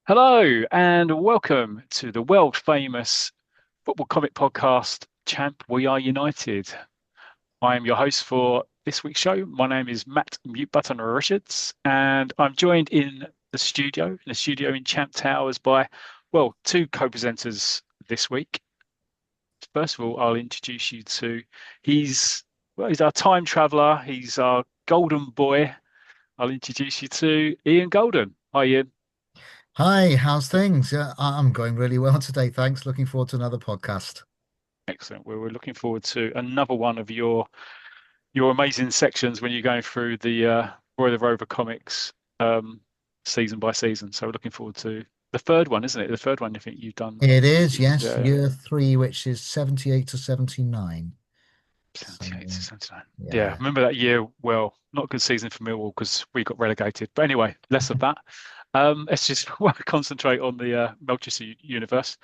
Hello and welcome to the world famous football comic podcast, Champ We Are United. I am your host for this week's show. My name is Matt Mute Button Richards, and I'm joined in the studio in Champ Towers by, well, two co-presenters this week. First of all, I'll introduce you to he's our time traveler, he's our golden boy. I'll introduce you to Ian Golden. Hi, Ian. Hi, how's things? Yeah, I'm going really well today. Thanks. Looking forward to another podcast. Excellent. Well, we're looking forward to another one of your amazing sections when you're going through the Roy the Rover comics um, season by season. So we're looking forward to the third one, isn't it? The third one I think you've done. It is, yes, Yeah, year three, which is 78 to 79. So, 78 to 79. Yeah, yeah. remember that year? Well, not a good season for Millwall because we got relegated. But anyway, less of that. Let's just concentrate on the Melchester universe.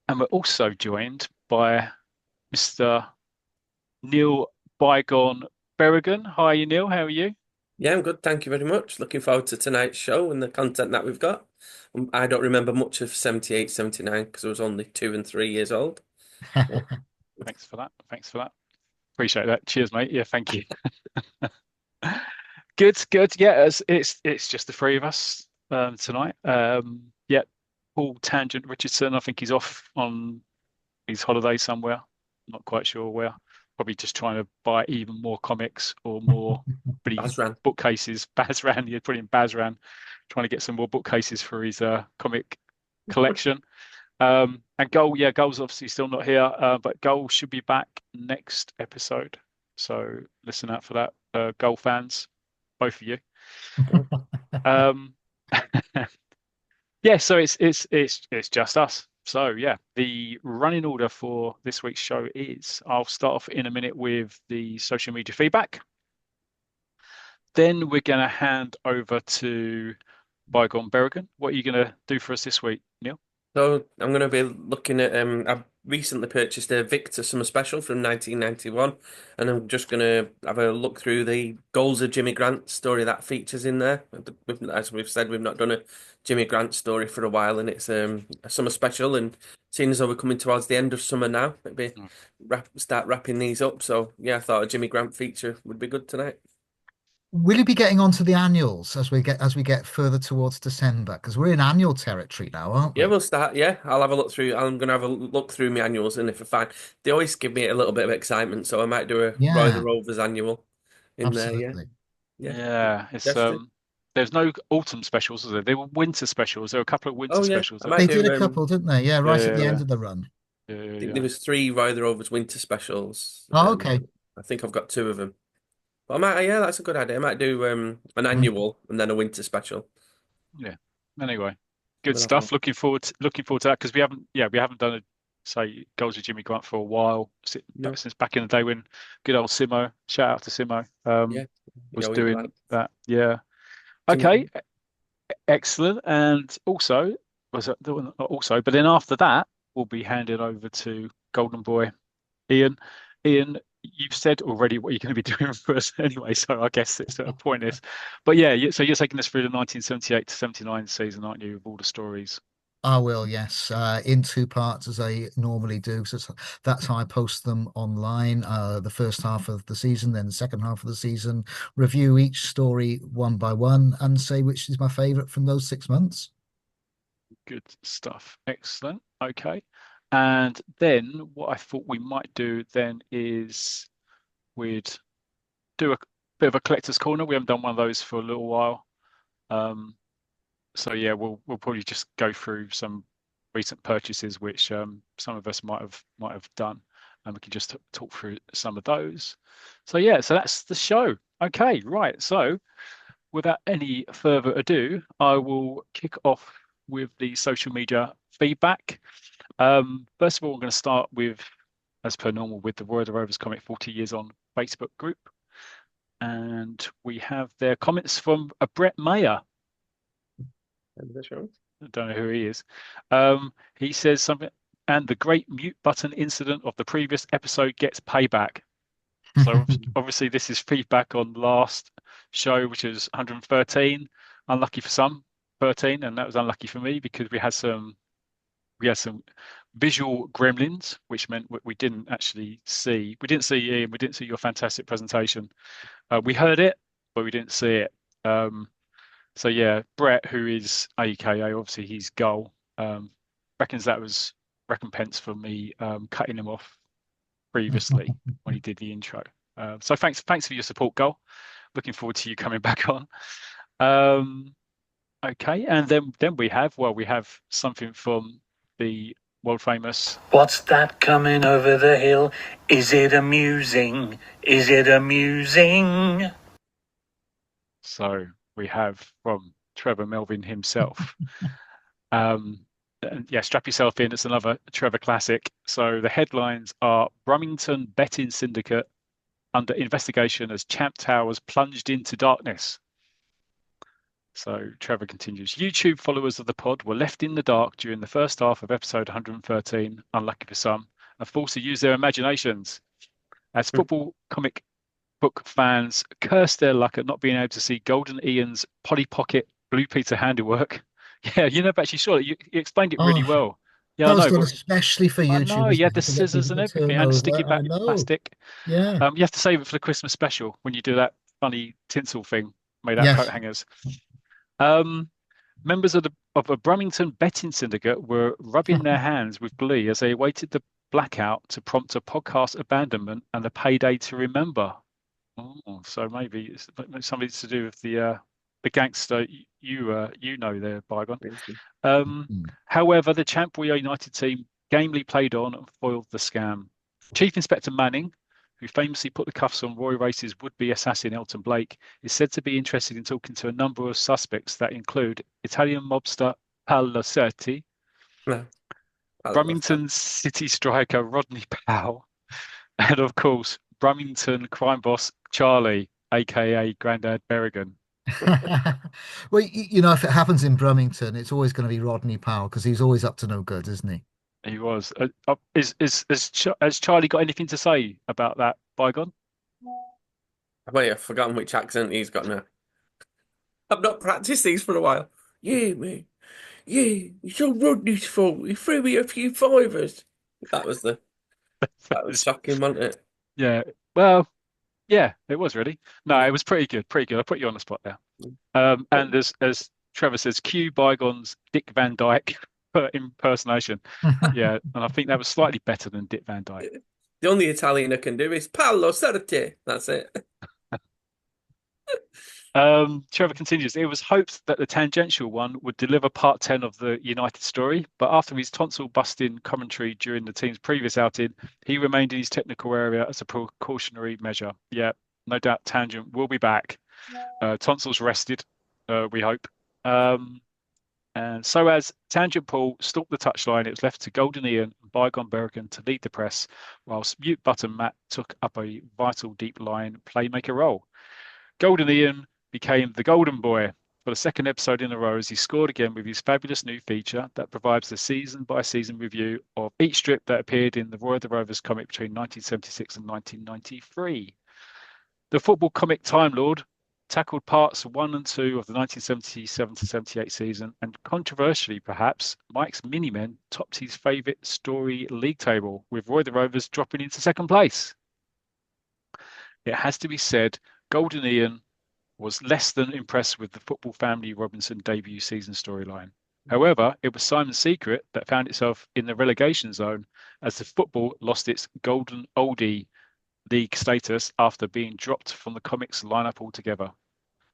And we're also joined by Mr. Neil Bygone Berrigan. Hi, Neil. How are you? Yeah, I'm good. Thank you very much. Looking forward to tonight's show and the content that we've got. I don't remember much of 78, 79 because I was only 2 and 3 years old. But Thanks for that. Thanks for that. Appreciate that. Cheers, mate. Yeah, thank you. Good, good. Yeah, it's just the three of us tonight. Yeah, Paul Tangent Richardson. I think he's off on his holiday somewhere. Not quite sure where. Probably just trying to buy even more comics or more bloody Bazran. bookcases. Bazran, you're putting Bazran, trying to get some more bookcases for his comic collection. And Goal's obviously still not here, but Goal should be back next episode. So listen out for that, Goal fans, both of you. Um, yeah, so it's just us. So yeah, the running order for this week's show is I'll start off in a minute with the social media feedback. Then we're going to hand over to Bygone Berrigan. What are you going to do for us this week, Neil? So I'm going to be looking at. I've recently purchased a Victor Summer Special from 1991, and I'm just going to have a look through the goals of Jimmy Grant story that features in there. As we've said, we've not done a Jimmy Grant story for a while, and it's a summer special. And seeing as though we're coming towards the end of summer now, maybe start wrapping these up. So yeah, I thought a Jimmy Grant feature would be good tonight. Will you be getting onto the annuals as we get further towards December? Because we're in annual territory now, aren't Yeah, we? we'll start. Yeah, I'll have a look through. I'm gonna have a look through my annuals, and if I find they always give me a little bit of excitement, so I might do a Roy the Yeah, Rovers annual in there. Yeah, absolutely. yeah. Yeah, it's Suggested. there's no autumn specials, is there? There were winter specials. There were a couple of winter Oh yeah, specials I that might They do. did a couple, didn't they? Yeah, yeah, right at the yeah, end of the run. yeah, yeah, I think there yeah. was three Roy the Rovers winter specials. Oh, okay. I think I've got two of them. But I might. Yeah, that's a good idea. I might do an Mm. annual and then a winter special. Yeah. Anyway, good We'll have a stuff. Looking forward to that because we haven't done a say goals with Jimmy Grant for a while no. since back in the day when good old Simo, shout out to Simo, Yeah, was yeah. We doing like that. Yeah. Jimmy. Okay, excellent. And also was that the one also, but then after that we'll be handing over to Golden Boy Ian. Ian, you've said already what you're going to be doing for us anyway, so I guess it's a pointless. But yeah, so you're taking us through the 1978 to 79 season, aren't you, with all the stories? I will, yes, in two parts as I normally do. So that's how I post them online. The first half of the season, then the second half of the season, review each story one by one, and say which is my favorite from those 6 months. Good stuff. Excellent. Okay. And then what I thought we might do then is we'd do a bit of a collector's corner. We haven't done one of those for a little while. Um, so yeah, we'll probably just go through some recent purchases which some of us might have done, and we can just talk through some of those. So yeah, so that's the show. Okay, right. So without any further ado, I will kick off with the social media feedback. First of all, I'm going to start with, as per normal, with the Roy the Rovers Comic 40 Years On Facebook group. And we have their comments from a Brett Mayer. End of the show. I don't know who he is. He says something, and the great mute button incident of the previous episode gets payback. So obviously this is feedback on last show, which is 113. Unlucky for some. 13, and that was unlucky for me because we had some visual gremlins, which meant we didn't actually see. We didn't see Ian. We didn't see your fantastic presentation. We heard it, but we didn't see it. Um, so yeah, Brett, who is AKA, obviously he's goal, reckons that was recompense for me cutting him off previously when he did the intro. So thanks for your support, goal. Looking forward to you coming back on. Um, okay, and then we have something from the world famous. What's that coming over the hill? Is it amusing? Is it amusing? So we have from Trevor Melvin himself. And yeah, strap yourself in. It's another Trevor classic. So the headlines are Brummington betting syndicate under investigation as Champ Towers plunged into darkness. So Trevor continues. YouTube followers of the pod were left in the dark during the first half of episode 113, unlucky for some, and forced to use their imaginations. As football comic book fans curse their luck at not being able to see Golden Ian's Polly Pocket Blue Peter handiwork. Yeah, you never actually saw it. You explained it really Oh, well. Yeah, that I was know. done But especially for I YouTube, know you wasn't had the it? To get scissors people and to everything turn and over. stick it I back in know. plastic. Yeah. You have to save it for the Christmas special when you do that funny tinsel thing made out of coat Yes. hangers. Um, Members of a Brummington betting syndicate were rubbing their hands with glee as they awaited the blackout to prompt a podcast abandonment and the payday to remember. Oh, so maybe it's something to do with the gangster you know there, Bygone. However, the Champ We Are United team gamely played on and foiled the scam. Chief Inspector Manning, who famously put the cuffs on Roy Race's would-be assassin Elton Blake, is said to be interested in talking to a number of suspects that include Italian mobster Paolo Certi, No, I love that. Brummington City striker Rodney Powell, and of course, Brummington crime boss Charlie, aka Grandad Berrigan. Well, you know, if it happens in Brummington, it's always going to be Rodney Powell because he's always up to no good, isn't he? He was. Has Charlie got anything to say about that, Bygone? I've forgotten which accent he's got now. I've not practiced these for a while. Yeah, mate. Yeah, it's all Rodney's fault. He threw me a few fivers. That was the that was shocking, wasn't it? Yeah. Well, yeah, it was really. No, it was pretty good. Pretty good. I put you on the spot there. And as Trevor says, cue Bygone's Dick Van Dyke impersonation. Yeah, and I think that was slightly better than Dick Van Dyke. The only Italian I can do is Paolo Certi. That's it. Trevor continues. It was hoped that the tangential one would deliver part 10 of the United story, but after his tonsil busting commentary during the team's previous outing, he remained in his technical area as a precautionary measure. Yeah, no doubt Tangent will be back. Tonsils rested, we hope. And so as Tangent Paul stalked the touchline, it was left to Golden Ian and Bygone Berrigan to lead the press, whilst Mute Button Matt took up a vital deep line playmaker role. Golden Ian became the Golden Boy for the second episode in a row as he scored again with his fabulous new feature that provides the season-by-season review of each strip that appeared in the Roy of the Rovers comic between 1976 and 1993. The football comic Time Lord tackled parts 1 and 2 of the 1977 to 78 season, and controversially perhaps, Mike's Minimen topped his favourite story league table, with Roy the Rovers dropping into second place. It has to be said, Golden Ian was less than impressed with the Football Family Robinson debut season storyline. However, it was Simon's Secret that found itself in the relegation zone as the football lost its golden oldie league status after being dropped from the comics lineup altogether.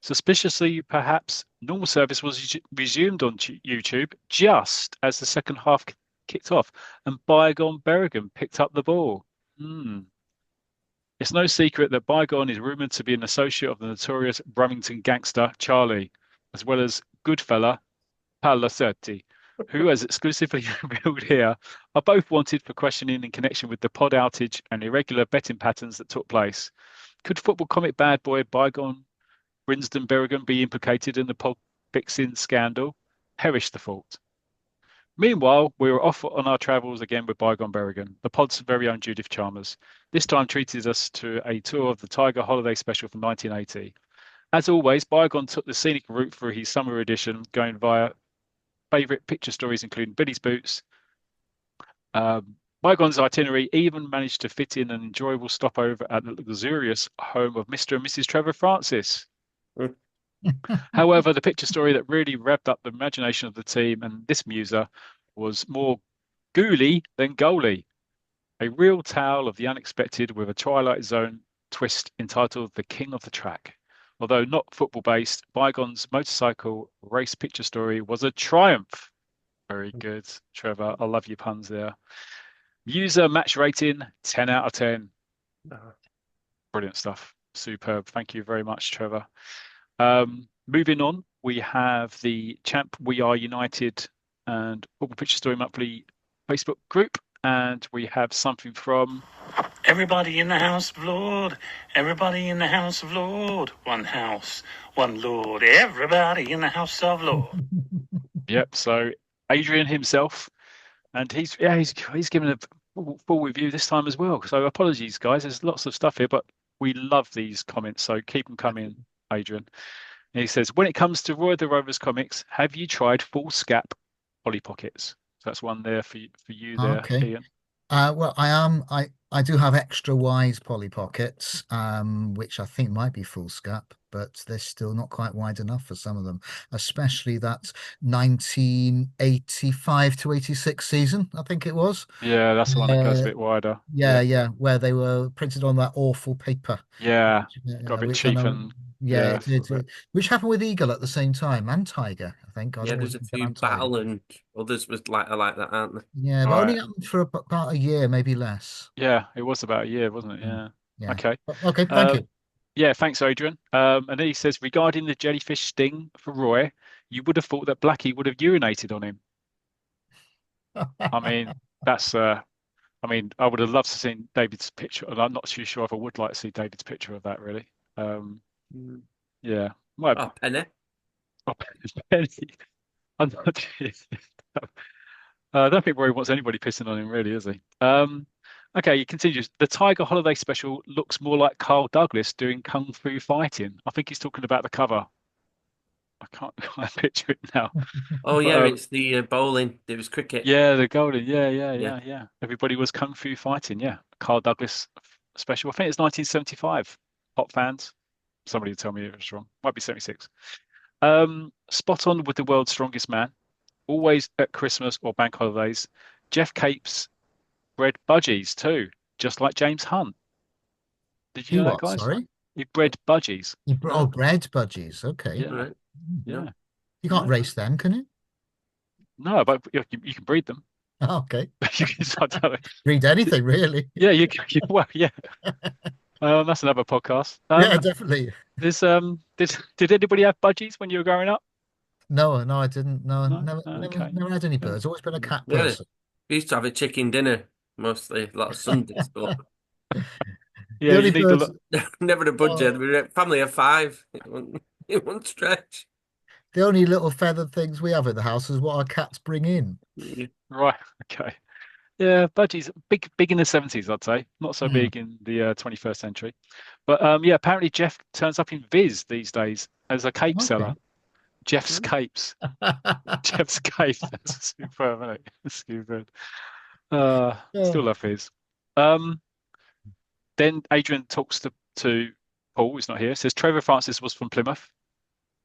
Suspiciously, perhaps, normal service was resumed on YouTube just as the second half kicked off and Bygone Berrigan picked up the ball. It's no secret that Bygone is rumoured to be an associate of the notorious Brummington gangster Charlie, as well as Goodfella Palacetti, who, as exclusively revealed here, are both wanted for questioning in connection with the pod outage and irregular betting patterns that took place. Could football comic bad boy Bygone Brinsden Berrigan be implicated in the pod fixing scandal? Perish the thought. Meanwhile, we were off on our travels again with Bygone Berrigan, the pod's very own Judith Chalmers. This time treated us to a tour of the Tiger Holiday Special from 1980. As always, Bygone took the scenic route for his summer edition, going via favourite picture stories, including Billy's Boots. Bygone's itinerary even managed to fit in an enjoyable stopover at the luxurious home of Mr. and Mrs. Trevor Francis. However, the picture story that really revved up the imagination of the team and this muser was more ghouly than goalie. A real tale of the unexpected with a Twilight Zone twist entitled The King of the Track. Although not football-based, Bygone's motorcycle race picture story was a triumph. Very good, Trevor. I love your puns there. User match rating, 10 out of 10. Brilliant stuff. Superb. Thank you very much, Trevor. Moving on, we have the Champ We Are United and Football Picture Story Monthly Facebook group. And we have something from... Everybody in the house of Lord. Everybody in the house of Lord. One house, one Lord. Everybody in the house of Lord. Yep, so Adrian himself. And he's given a full review this time as well. So apologies, guys. There's lots of stuff here, but we love these comments. So keep them coming, Adrian. And he says, when it comes to Roy the Rovers comics, have you tried full scap Polly Pockets? So that's one there for you there, Okay. Ian. Well, I do have extra wide Polly Pockets, which I think might be full scap, but they're still not quite wide enough for some of them, especially that 1985 to 86 season, I think it was. Yeah, that's the one that goes a bit wider. Yeah, where they were printed on that awful paper. Yeah, got a bit which I cheap know, and yeah, which happened with Eagle at the same time and Tiger, I think. Yeah, there's a few Battle and others was like that, aren't they? Yeah, but only happened for about a year, maybe less. Yeah, it was about a year, wasn't it? Yeah. Okay. Okay, thank you. Yeah, thanks, Adrian. And then he says, regarding the jellyfish sting for Roy, you would have thought that Blackie would have urinated on him. I mean, that's I mean, I would have loved to see David's picture, and I'm not too sure if I would like to see David's picture of that, really. Yeah. Oh, Penny. Oh, Penny. I'm not, I don't think Roy wants anybody pissing on him, really, is he? Okay, he continues. The Tiger Holiday Special looks more like Carl Douglas doing kung fu fighting. I think he's talking about the cover. I can't quite picture it now. Oh, yeah, it's the bowling. It was cricket. Yeah, the golden. Yeah. Everybody was kung fu fighting. Yeah, Carl Douglas special. I think it's 1975. Hot fans. Somebody will tell me it was wrong. Might be 76. Spot on with the world's strongest man. Always at Christmas or bank holidays. Jeff Capes bred budgies too, just like James Hunt. Did you know that, guys? Sorry? He bred budgies. Bred budgies. Okay. Yeah. Right. Yeah. You can't race them, can you? No, but you can breed them. Oh, okay. You can breed anything, really. Yeah, well, yeah. That's another podcast. Yeah, definitely. Did anybody have budgies when you were growing up? No, I didn't. No, okay. never had any birds. Always been a cat person. We used to have a chicken dinner mostly, a lot of Sundays. But... yeah, you need birds... never a budget. We were a family of 5 in one stretch. The only little feathered things we have in the house is what our cats bring in. Right. Okay. Yeah, budgies big in the 70s, I'd say. Not so big in the 21st century. But yeah, apparently Jeff turns up in Viz these days as a cape seller. Jeff's capes. Jeff's cape. That's superb, isn't it? Stupid. Still love his. Then Adrian talks to Paul, who's not here. Says Trevor Francis was from Plymouth.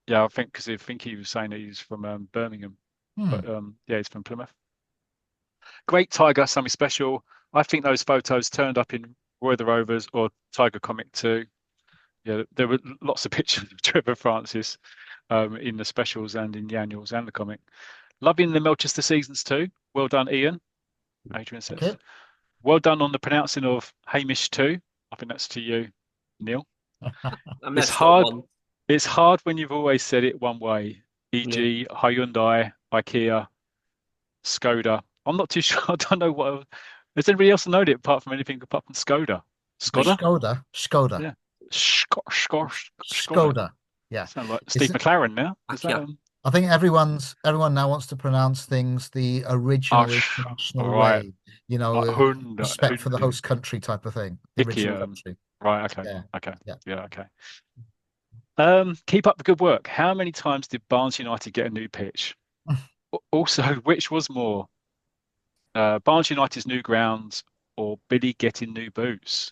Yeah, I think he was saying that he's from Birmingham. But yeah, he's from Plymouth. Great Tiger Summer Special. I think those photos turned up in Roy the Rovers or Tiger Comic too. Yeah, there were lots of pictures of Trevor Francis in the specials and in the annuals and the comic. Loving the Melchester seasons too. Well done, Ian. Adrian says. Okay. Well done on the pronouncing of Hamish too. I think that's to you, Neil. It's hard. It's hard when you've always said it one way, e.g. Hyundai, IKEA, Skoda. I'm not too sure. I don't know what. Has anybody else known it apart from Skoda? Skoda. Yeah. Skoda. Yeah. Sound like Steve McLaren now. I think everyone now wants to pronounce things the original international way. You know, respect for the host country type of thing. The original country. Right. Okay. Yeah. Okay. Keep up the good work. How many times did Barnes United get a new pitch? Also, which was more, Barnes United's new grounds or Billy getting new boots?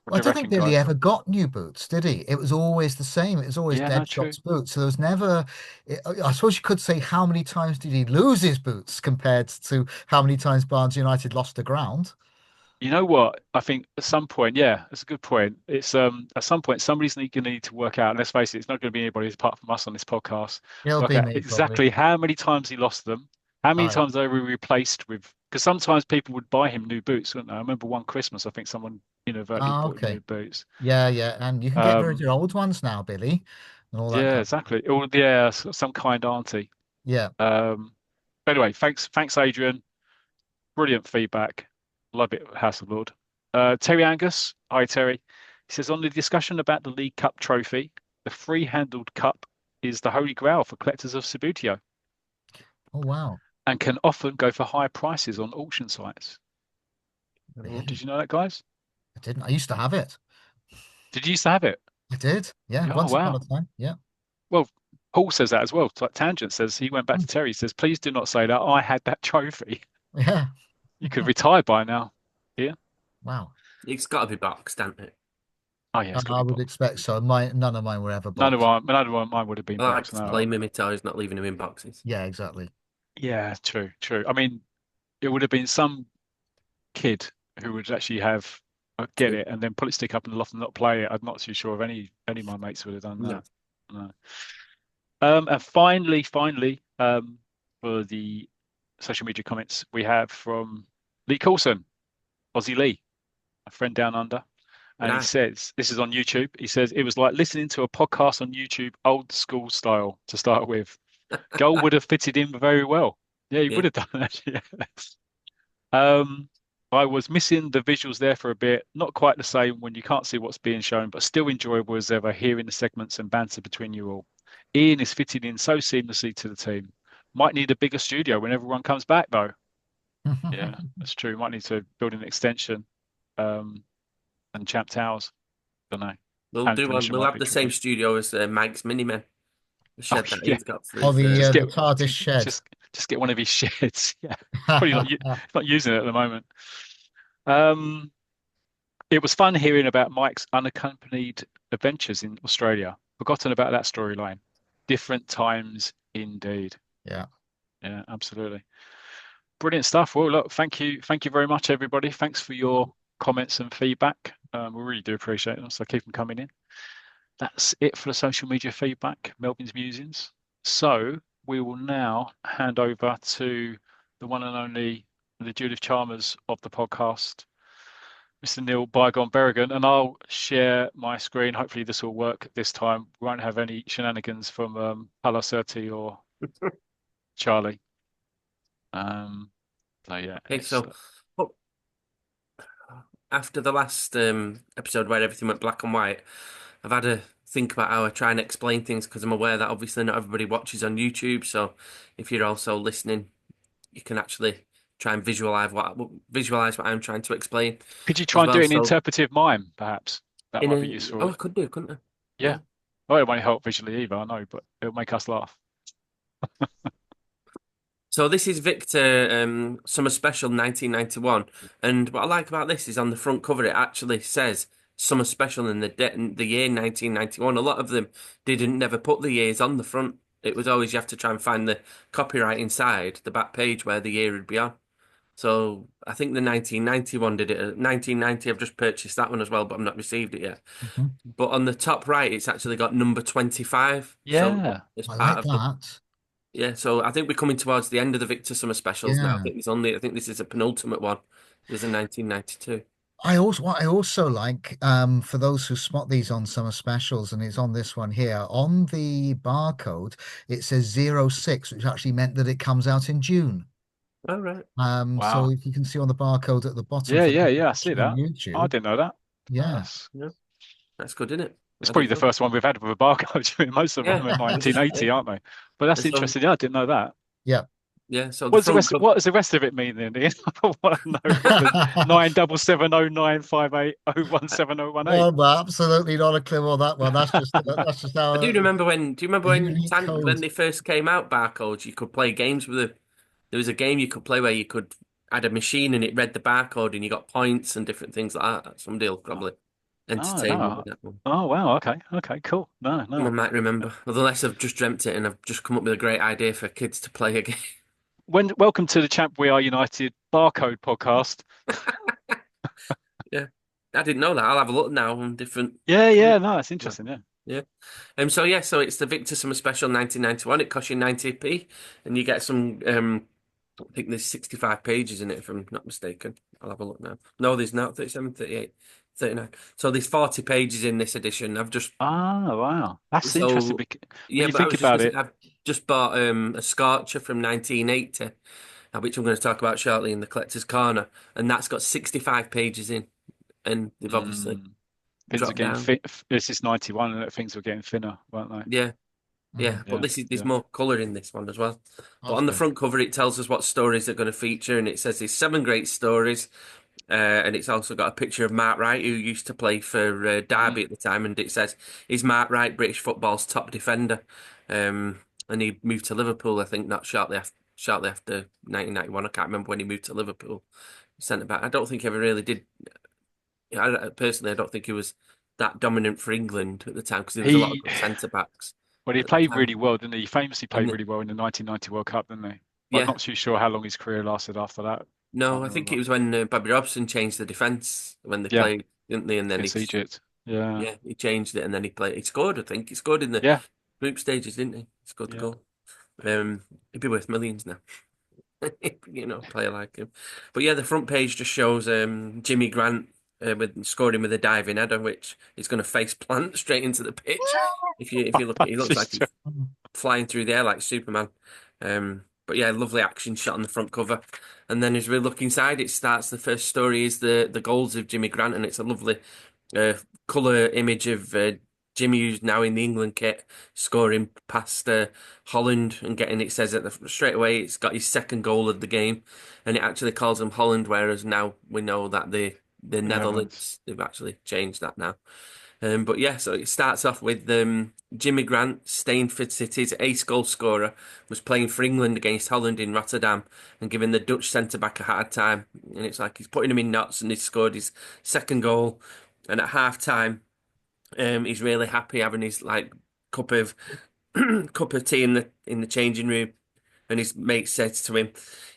What Well, I do you don't think reckon, Billy guys? ever got new boots, did he? It was always the same. It was always Yeah, no, true. Deadshot's boots. So there was never, I suppose you could say how many times did he lose his boots compared to how many times Barnes United lost the ground. You know what? I think at some point, yeah, that's a good point. It's at some point somebody's going to need to work out, and let's face it, it's not going to be anybody apart from us on this podcast. It'll Work be out me probably. exactly how many times he lost them, how many Oh yeah. times they were replaced with. Because sometimes people would buy him new boots, wouldn't they? I remember one Christmas, I think someone inadvertently Ah, bought him okay. new boots. Yeah, yeah. And you can get rid of Um, your old ones now, Billy, and all that yeah, kind of exactly. Or yeah, some kind auntie. yeah. Um, anyway, thanks, Adrian. Brilliant feedback. Love it, House of Lord. Terry Angus. Hi, Terry. He says, on the discussion about the League Cup trophy, the free-handled cup is the holy grail for collectors of Subbuteo Oh wow. and can often go for high prices on auction sites. Oh, did Really? you know that, guys? I didn't. I used to have it. Did you used to have it? I did. Yeah, Oh, once upon a wow. time. Yeah. Well, Paul says that as well. Like Tangent says, he went back Hmm. to Terry, he says, please do not say that I had that trophy. Yeah. You could retire by now. Yeah. Wow. It's got to be boxed, hasn't it? Oh, yeah, it's got to I be would boxed. expect so. None of mine were ever None of boxed. our, none of mine would have been I like boxed. to play No. Mimitar, not leaving him in boxes. Yeah, exactly. Yeah, true, true. I mean, it would have been some kid who would actually have get it and then pull it stick up in the loft and not play it. I'm not too sure if any of my mates would have done No. that. No. And finally, for the social media comments we have from Lee Coulson, Aussie Lee, a friend down under. And he Right. says, this is on YouTube. He says, it was like listening to a podcast on YouTube, old school style to start with. Goal would have fitted in very well. Yeah, he would Yeah. have done that. Yeah. Um, I was missing the visuals there for a bit. Not quite the same when you can't see what's being shown, but still enjoyable as ever hearing the segments and banter between you all. Ian is fitting in so seamlessly to the team. Might need a bigger studio when everyone comes back, though. Yeah, that's true. Might need to build an extension and Champ Towers. Don't know. We'll Planning do one. permission We'll might have be the same tricky. studio as Mike's Miniman, the Oh shed that yeah, he's got for Or his. just get the TARDIS just shed. just just get one of his sheds. Yeah, probably not using it at the moment. Um, It was fun hearing about Mike's unaccompanied adventures in Australia. Forgotten about that storyline. Different times indeed. Yeah. Yeah, absolutely. Brilliant stuff. Well, look, thank you very much, everybody. Thanks for your comments and feedback. We really do appreciate them. So keep them coming in. That's it for the social media feedback, Melvin's musings. So we will now hand over to the one and only the Judith Chalmers of the podcast, Mr. Neil Bygone Berrigan, and I'll share my screen. Hopefully this will work this time. We won't have any shenanigans from Palacerti or Charlie. So yeah, Okay, so oh, after the last episode where everything went black and white, I've had to think about how I try and explain things because I'm aware that obviously not everybody watches on YouTube. So if you're also listening, you can actually try and visualize what I'm trying to explain could you try as and do well. it in So interpretive mime, perhaps? That in might be a useful. I could do, couldn't I? Yeah. Yeah. Well, it won't help visually either, I know, but it'll make us laugh. So this is Victor Summer Special 1991, and what I like about this is on the front cover it actually says Summer Special in the year 1991. A lot of them didn't never put the years on the front. It was always you have to try and find the copyright inside the back page where the year would be on. So I think the 1991 did it. 1990, I've just purchased that one as well, but I've not received it yet. Mhm. But on the top right, it's actually got number 25. So Yeah. it's I part like of the that. yeah, so I think we're coming towards the end of the Victor Summer specials now. Yeah. I think this is a penultimate one. There's a 1992. What I also like, for those who spot these on summer specials, and it's on this one here, on the barcode, it says 06, which actually meant that it comes out in June. All right. So Wow. if you can see on the barcode at the bottom Yeah, for yeah, those yeah. I see watching on that. I YouTube, didn't know that. Oh, yeah. Yeah, that's good, isn't it? it's I probably didn't the know. first one we've had with a barcode. Most of them Yeah, are yeah. 1980, aren't they? But that's So interesting. Yeah, I didn't know that. Yeah. Yeah, so the What's the front rest? cover. What does the rest of it mean then, Ian? I want to know what the 97709580170018. No, but absolutely not a clue on that one. That's just I do our remember when. Do you remember unique when code. they first came out? Barcodes. You could play games with it. There was a game you could play where you could add a machine and it read the barcode and you got points and different things like that. Somebody will Oh, probably oh entertain you no. with that one. Oh wow. Okay. Okay. Cool. No. No. Someone might remember. Unless I've just dreamt it and I've just come up with a great idea for kids to play a game. Welcome to the Champ We Are United Barcode podcast. Yeah, I didn't know that. I'll have a look now on different. Yeah. Yeah. No, it's interesting. Yeah. Yeah. So it's the Victor Summer Special 1991. It costs you 90p, and you get some. I think there's 65 pages in it, if I'm not mistaken. I'll have a look now. No, there's not. 37, 38, 39. So there's 40 pages in this edition. I've just Ah, wow. That's interesting so because when yeah, you but I think was just about gonna say it, I've just bought a Scorcher from 1980, which I'm going to talk about shortly in the collector's corner, and that's got 65 pages in, and they've obviously mm, things are dropped getting down. fit. This is 91 and things were getting thinner, weren't they? Yeah. Yeah, but Yeah. there's Yeah. more colour in this one as well. But on the Okay. front cover, it tells us what stories they're going to feature, and it says there's 7 great stories, and it's also got a picture of Mark Wright, who used to play for Derby Mm, at the time, and it says is Mark Wright British football's top defender, and he moved to Liverpool, I think, not shortly after 1991. I can't remember when he moved to Liverpool, centre back. I don't think he ever really did. Personally, I don't think he was that dominant for England at the time because there was a lot of he good centre backs well, he at the played time. really well, didn't he? He famously played And really well in the 1990 World Cup, didn't he? But I'm yeah, not too sure how long his career lasted after that. no, Can't I think it remember. was when Bobby Robson changed the defence when they Yeah, played, didn't they? And then against Egypt. Yeah. he changed it, and then he played. He scored, I think. He scored in the Yeah. group stages, didn't he? He scored the Yeah. goal. He'd be worth millions now. Player like him. But yeah, the front page just shows Jimmy Grant with scoring with a diving header, which is going to face plant straight into the pitch. If you look at it, he looks like he's flying through the air like Superman. But yeah, lovely action shot on the front cover. And then as we look inside, it starts. The first story is the goals of Jimmy Grant, and it's a lovely uh, colour image of Jimmy, who's now in the England kit, scoring past Holland and getting. It says straight away it's got his second goal of the game, and it actually calls him Holland. Whereas now we know that the Netherlands. Netherlands, they've actually changed that now. But yeah, so it starts off with Jimmy Grant, Stainford City's ace goal scorer, was playing for England against Holland in Rotterdam and giving the Dutch centre back a hard time. And it's like he's putting him in knots, and he's scored his second goal. And at half time, he's really happy having his like cup of cup of tea in the changing room. And his mate says to him,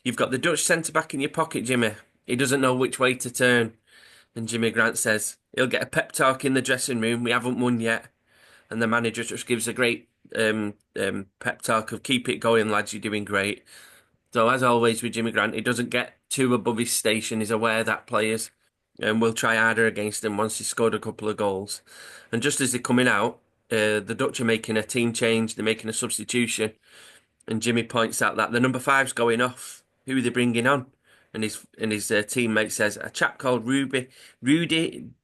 "You've got the Dutch centre back in your pocket, Jimmy. He doesn't know which way to turn." And Jimmy Grant says, "He'll get a pep talk in the dressing room. We haven't won yet." And the manager just gives a great pep talk of "Keep it going, lads. You're doing great." So as always with Jimmy Grant, he doesn't get too above his station. He's aware that players will try harder against him once he's scored a couple of goals. And just as they're coming out, the Dutch are making a team change. They're making a substitution, and Jimmy points out that the number five's going off. Who are they bringing on? And his teammate says a chap called Rudy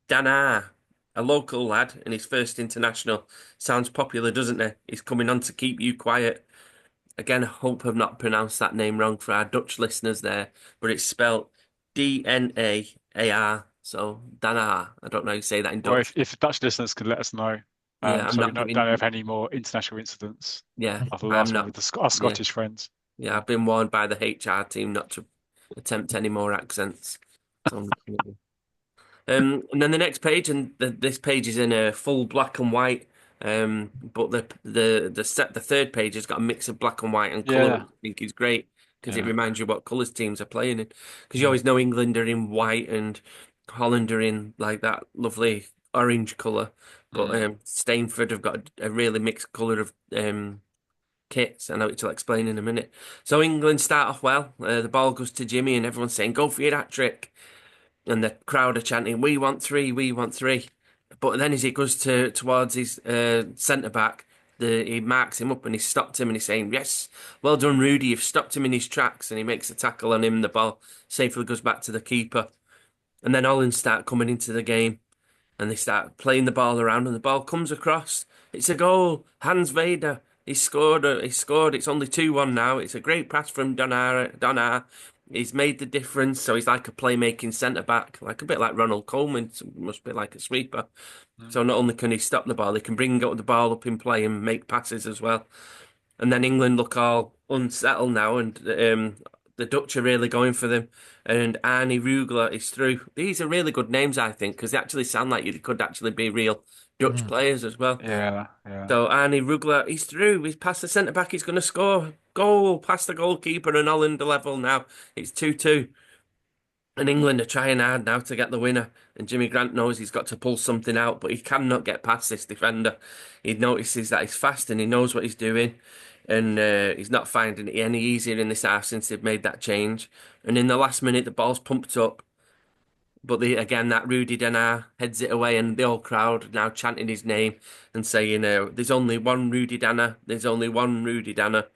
Danar, a local lad, and his first international. Sounds popular, doesn't it? He's coming on to keep you quiet. Again, I hope I've not pronounced that name wrong for our Dutch listeners there, but it's spelled Dnaar. So Danar. I don't know how you say that in Well, Dutch. if Dutch listeners could let us know, Yeah, I'm so we not don't giving. have any more international incidents Yeah, like the I'm last one not. with our Yeah, Scottish friends. yeah. I've been warned by the HR team not to attempt any more accents. So I'm not gonna do. And then the next page, and this page is in a full black and white. But the third page has got a mix of black and white and colour, which Yeah, I think is great because it yeah, reminds you what colours teams are playing in. Because you yeah. always know England are in white and Holland are in like that lovely orange colour, but Mm. Stainford have got a really mixed colour of kits. I know which I'll explain in a minute. So England start off well. The ball goes to Jimmy, and everyone's saying, "Go for your hat trick." And the crowd are chanting, "We want three, we want three." But then as he goes towards his centre back, he marks him up and he stopped him and he's saying, "Yes, well done, Rudy. You've stopped him in his tracks." And he makes a tackle on him. The ball safely goes back to the keeper. And then Holland start coming into the game and they start playing the ball around and the ball comes across. It's a goal. Hans Vader. He's scored. He's scored. It's only 2-1 now. It's a great pass from Donar. He's made the difference. So he's like a playmaking centre back, like a bit like Ronald Koeman. Must be like a sweeper. So not only can he stop the ball, he can bring the ball up in play and make passes as well. And then England look all unsettled now, and the Dutch are really going for them. And Arnie Rugler is through. These are really good names, I think, because they actually sound like you could actually be real Dutch Mm. players as well. Yeah, yeah. So Arnie Rugler, he's through. He's past the centre back. He's going to score goal past the goalkeeper, and Holland are level now. It's 2-2. And England are trying hard now to get the winner. And Jimmy Grant knows he's got to pull something out, but he cannot get past this defender. He notices that he's fast and he knows what he's doing. And he's not finding it any easier in this half since they've made that change. And in the last minute, the ball's pumped up. But again, that Rudy Denar heads it away, and the whole crowd now chanting his name and saying, there's only one Rudy Danner, there's only one Rudy Danner.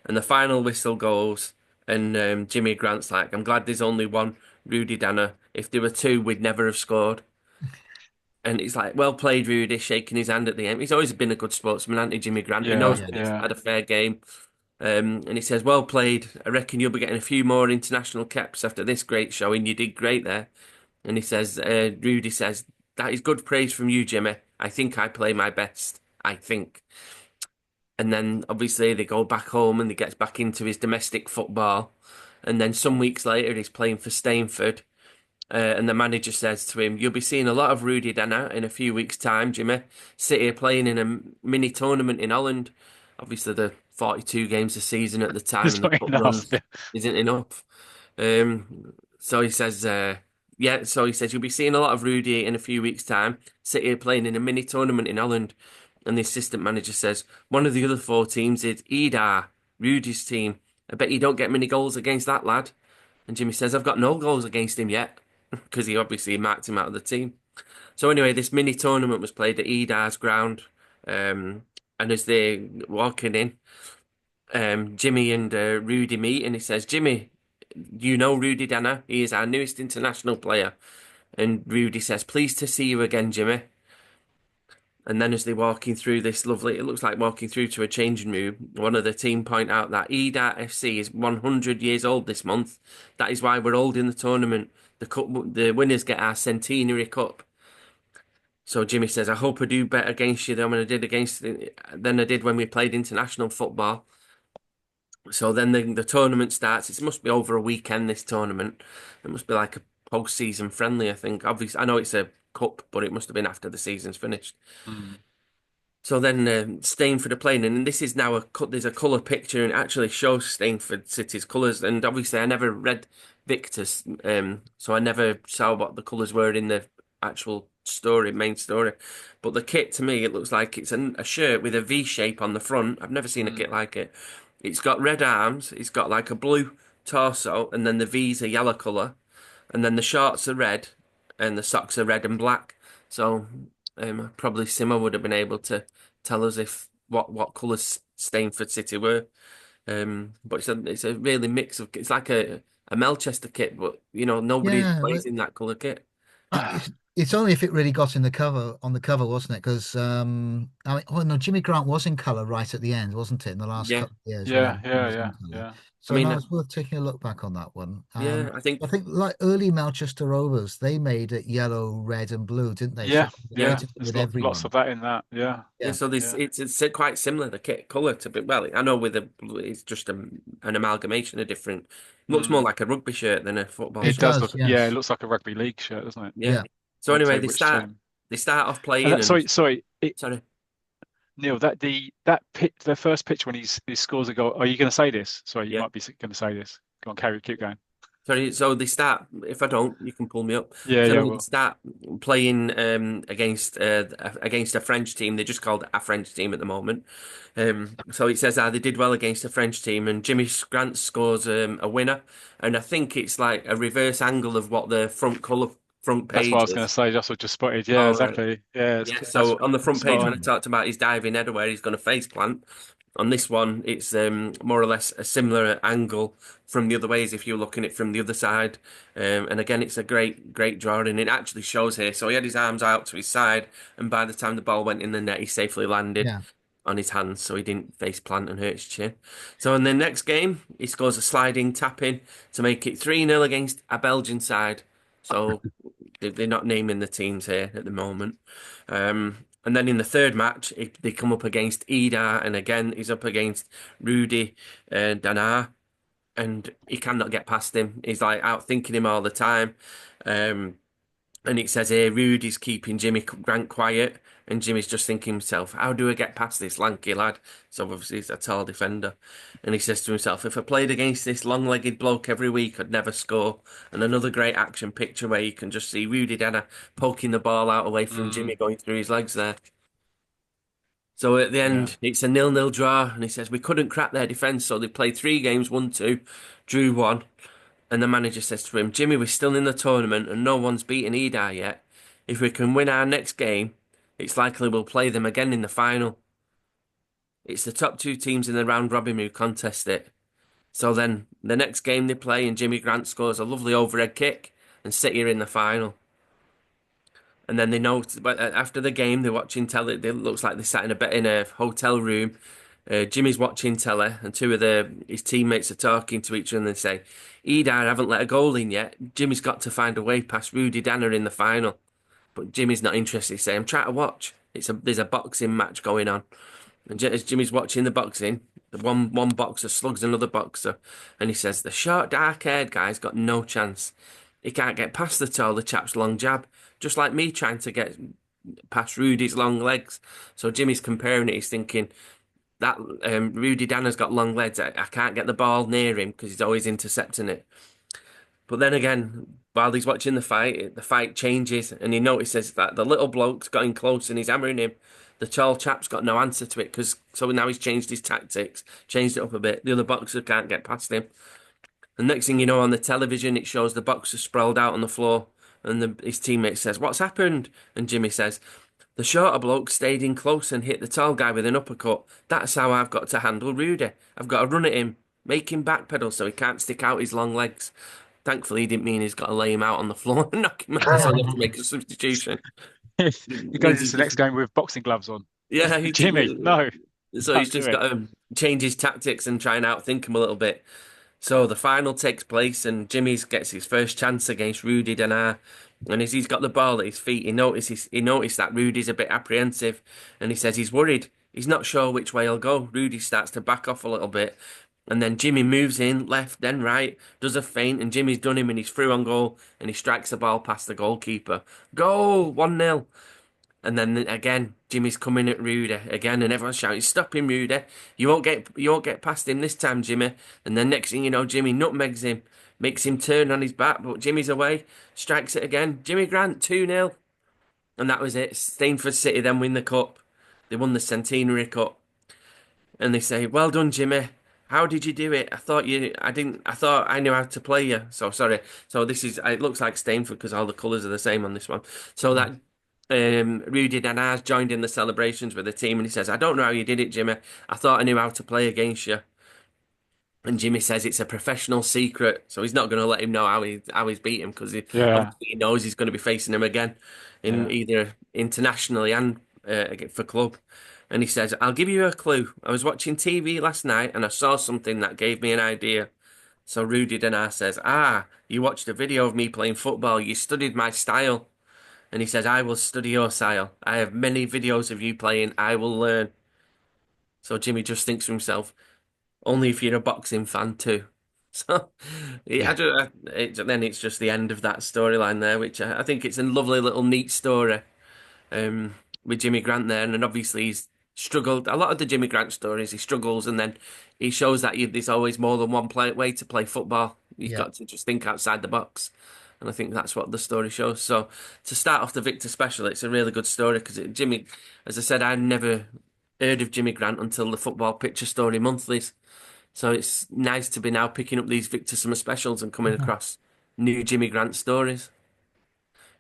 And the final whistle goes, and Jimmy Grant's like, I'm glad there's only one Rudy Danner. If there were two, we'd never have scored. And he's like, well played, Rudy, shaking his hand at the end. He's always been a good sportsman, hasn't he, Jimmy Grant? He Yeah, knows Yeah. when he's yeah. had a fair game. And he says, well played. I reckon you'll be getting a few more international caps after this great showing. You did great there. And he says, Rudy says, that is good praise from you, Jimmy. I think I play my best. I think. And then obviously they go back home and he gets back into his domestic football. And then some weeks later, he's playing for Stainford. And the manager says to him, you'll be seeing a lot of Rudy Denner in a few weeks' time, Jimmy. Sit here playing in a mini tournament in Holland. Obviously, the 42 games a season at the time It's and the not cup enough. runs Yeah. isn't enough. So he says, yeah, so he says, you'll be seeing a lot of Rudy in a few weeks' time. Sit here playing in a mini tournament in Holland. And the assistant manager says, one of the other four teams is Idar, Rudy's team. I bet you don't get many goals against that lad. And Jimmy says, I've got no goals against him yet, because he obviously marked him out of the team. So anyway, this mini tournament was played at Idar's ground. And as they're walking in, Jimmy and Rudy meet, and he says, Jimmy, you know Rudy Danner? He is our newest international player. And Rudy says, pleased to see you again, Jimmy. And then as they're walking through this lovely, it looks like walking through to a changing room, one of the team point out that Ida FC is 100 years old this month. That is why we're holding the tournament. The cup, the winners get our centenary cup. So Jimmy says, I hope I do better against you than I did when we played international football. So then the tournament starts. It must be over a weekend, this tournament. It must be like a post-season friendly, I think. Obviously, I know it's a cup, but it must have been after the season's finished. Mm. So then Stainford are playing, and this is now there's a colour picture, and it actually shows Stainford City's colours. And obviously, I never read Victor's, so I never saw what the colours were in the actual story, main story. But the kit to me, it looks like it's a shirt with a V shape on the front. I've never seen a kit like it. It's got red arms. It's got like a blue torso, and then the V's are yellow colour, and then the shorts are red, and the socks are red and black. So probably Simo would have been able to tell us if what colours Stainford City were. But it's a really mix of it's like a Melchester kit, but nobody Yeah, plays in that colour kit. it's only if it really got in the cover on the cover, wasn't it? Because I mean, oh no, Jimmy Grant was in color right at the end, wasn't it? In the last Yeah, couple of years when Yeah, he yeah, was in yeah, color. yeah. I So mean, no, it's worth taking a look back on that one. yeah, I think I think like early Manchester Rovers, they made it yellow, red, and blue, didn't they? So Yeah, it yeah. yeah. related There's with lots everyone. of that in that. Yeah, Yeah, Yeah, so this yeah. it's quite similar the kit colour to be well. I know with it's just an amalgamation of different. Looks more Mm. like a rugby shirt than a football it It shirt. does does. look, yeah, it Yes. looks like a rugby league shirt, doesn't it? Yeah. Yeah. So I'd anyway, say they which start team? they start off And playing that, and sorry, sorry. Neil, that pitch, the first pitch when he scores a goal. Are you going to say this? Sorry, you Yeah. might be going to say this. Go on, keep going. Sorry, so they start. If I don't, you can pull me up. Yeah, So yeah, anyway, they well, start playing against a French team. They're just called a French team at the moment. So it says they did well against a French team, and Jimmy Grant scores a winner. And I think it's like a reverse angle of what the front that's what I page was going to is. say. That's what just spotted. Yeah, All right. exactly. Yeah, Yeah, that's so on the front spot page when I on. talked about his diving header where he's going to face plant, on this one it's more or less a similar angle from the other way as if you're looking at it from the other side. And again, it's a great drawing. It actually shows here. So he had his arms out to his side, and by the time the ball went in the net, he safely landed. Yeah. on his hands so he didn't face plant and hurt his chin. So in the next game, he scores a sliding tap in to make it 3-0 against a Belgian side. So they're not naming the teams here at the moment. And then in the third match, they come up against Ida, and again, he's up against Rudy Danar, and he cannot get past him. He's like out thinking him all the time. Um, and it says here, Rudy's keeping Jimmy Grant quiet, and Jimmy's just thinking himself, how do I get past this lanky lad? So obviously he's a tall defender. And he says to himself, if I played against this long-legged bloke every week, I'd never score. And another great action picture where you can just see Rudy Dana poking the ball out away from Jimmy Mm, going through his legs there. So at the yeah. end, it's a 0-0 draw, and he says we couldn't crack their defence, so they played 3 games, 1-2, drew 1. And the manager says to him, Jimmy, we're still in the tournament and no one's beaten Edi yet. If we can win our next game, it's likely we'll play them again in the final. It's the top 2 teams in the round robin who contest it. So then the next game they play and Jimmy Grant scores a lovely overhead kick and City are in the final. And then they know, but after the game, they're watching telly. It looks like they sat in a hotel room. Jimmy's watching telly, and two of his teammates are talking to each other and they say, Edar haven't let a goal in yet. Jimmy's got to find a way past Rudy Danner in the final. But Jimmy's not interested. He say, I'm trying to watch. There's a boxing match going on. And as Jimmy's watching the boxing, the one boxer slugs another boxer, and he says, the short, dark-haired guy's got no chance. He can't get past the tall, the chap's long jab, just like me trying to get past Rudy's long legs. So Jimmy's comparing it. He's thinking that Rudy Danner's got long legs. I can't get the ball near him because he's always intercepting it. But then again, while he's watching the fight changes, and he notices that the little bloke's getting close and he's hammering him. The tall chap's got no answer to it so now he's changed his tactics, changed it up a bit. The other boxer can't get past him. And next thing you know, on the television, it shows the boxer sprawled out on the floor, and his teammate says, "What's happened?" And Jimmy says, "The shorter bloke stayed in close and hit the tall guy with an uppercut. That's how I've got to handle Rudy. I've got to run at him, make him backpedal so he can't stick out his long legs." Thankfully, he didn't mean he's got to lay him out on the floor and knock him out, so they have to make a substitution. He goes into the next game with boxing gloves on. Yeah, Jimmy, no, so he's don't do just it. got to change his tactics and try and outthink him a little bit. So the final takes place, and Jimmy gets his first chance against Rudy Danar. And as he's got the ball at his feet, he noticed that Rudy's a bit apprehensive, and he says he's worried. He's not sure which way he'll go. Rudy starts to back off a little bit, and then Jimmy moves in left, then right, does a feint, and Jimmy's done him, and he's through on goal, and he strikes the ball past the goalkeeper. Goal, 1-0. And then again, Jimmy's coming at Rudy again, and everyone's shouting, "Stop him, Rudy! You won't get past him this time, Jimmy." And then next thing you know, Jimmy nutmegs him, makes him turn on his back, but Jimmy's away, strikes it again. Jimmy Grant 2-0, and that was it. Stainford City then win the cup. They won the Centenary Cup, and they say, "Well done, Jimmy. How did you do it? I didn't. I thought I knew how to play you." So sorry. So this is. It looks like Stainford because all the colours are the same on this one. So that Rudy Danaz joined in the celebrations with the team, and he says, "I don't know how you did it, Jimmy. I thought I knew how to play against you." And Jimmy says it's a professional secret, so he's not going to let him know how he's beat him because Yeah, obviously he knows he's going to be facing him again in yeah. either internationally and for club. And he says, "I'll give you a clue. I was watching TV last night and I saw something that gave me an idea." So Rudy Denar says, "Ah, you watched a video of me playing football. You studied my style." And he says, "I will study your style. I have many videos of you playing. I will learn." So Jimmy just thinks to himself, only if you're a boxing fan too. So Yeah. then it's just the end of that storyline there, which I think it's a lovely little neat story with Jimmy Grant there. And then obviously he's struggled. A lot of the Jimmy Grant stories, he struggles and then he shows that there's always more than one way to play football. You've Yeah. got to just think outside the box. And I think that's what the story shows. So to start off the Victor special, it's a really good story because Jimmy, as I said, I never heard of Jimmy Grant until the Football Picture Story monthlies. So it's nice to be now picking up these Victor Summer specials and coming Mhm. across new Jimmy Grant stories.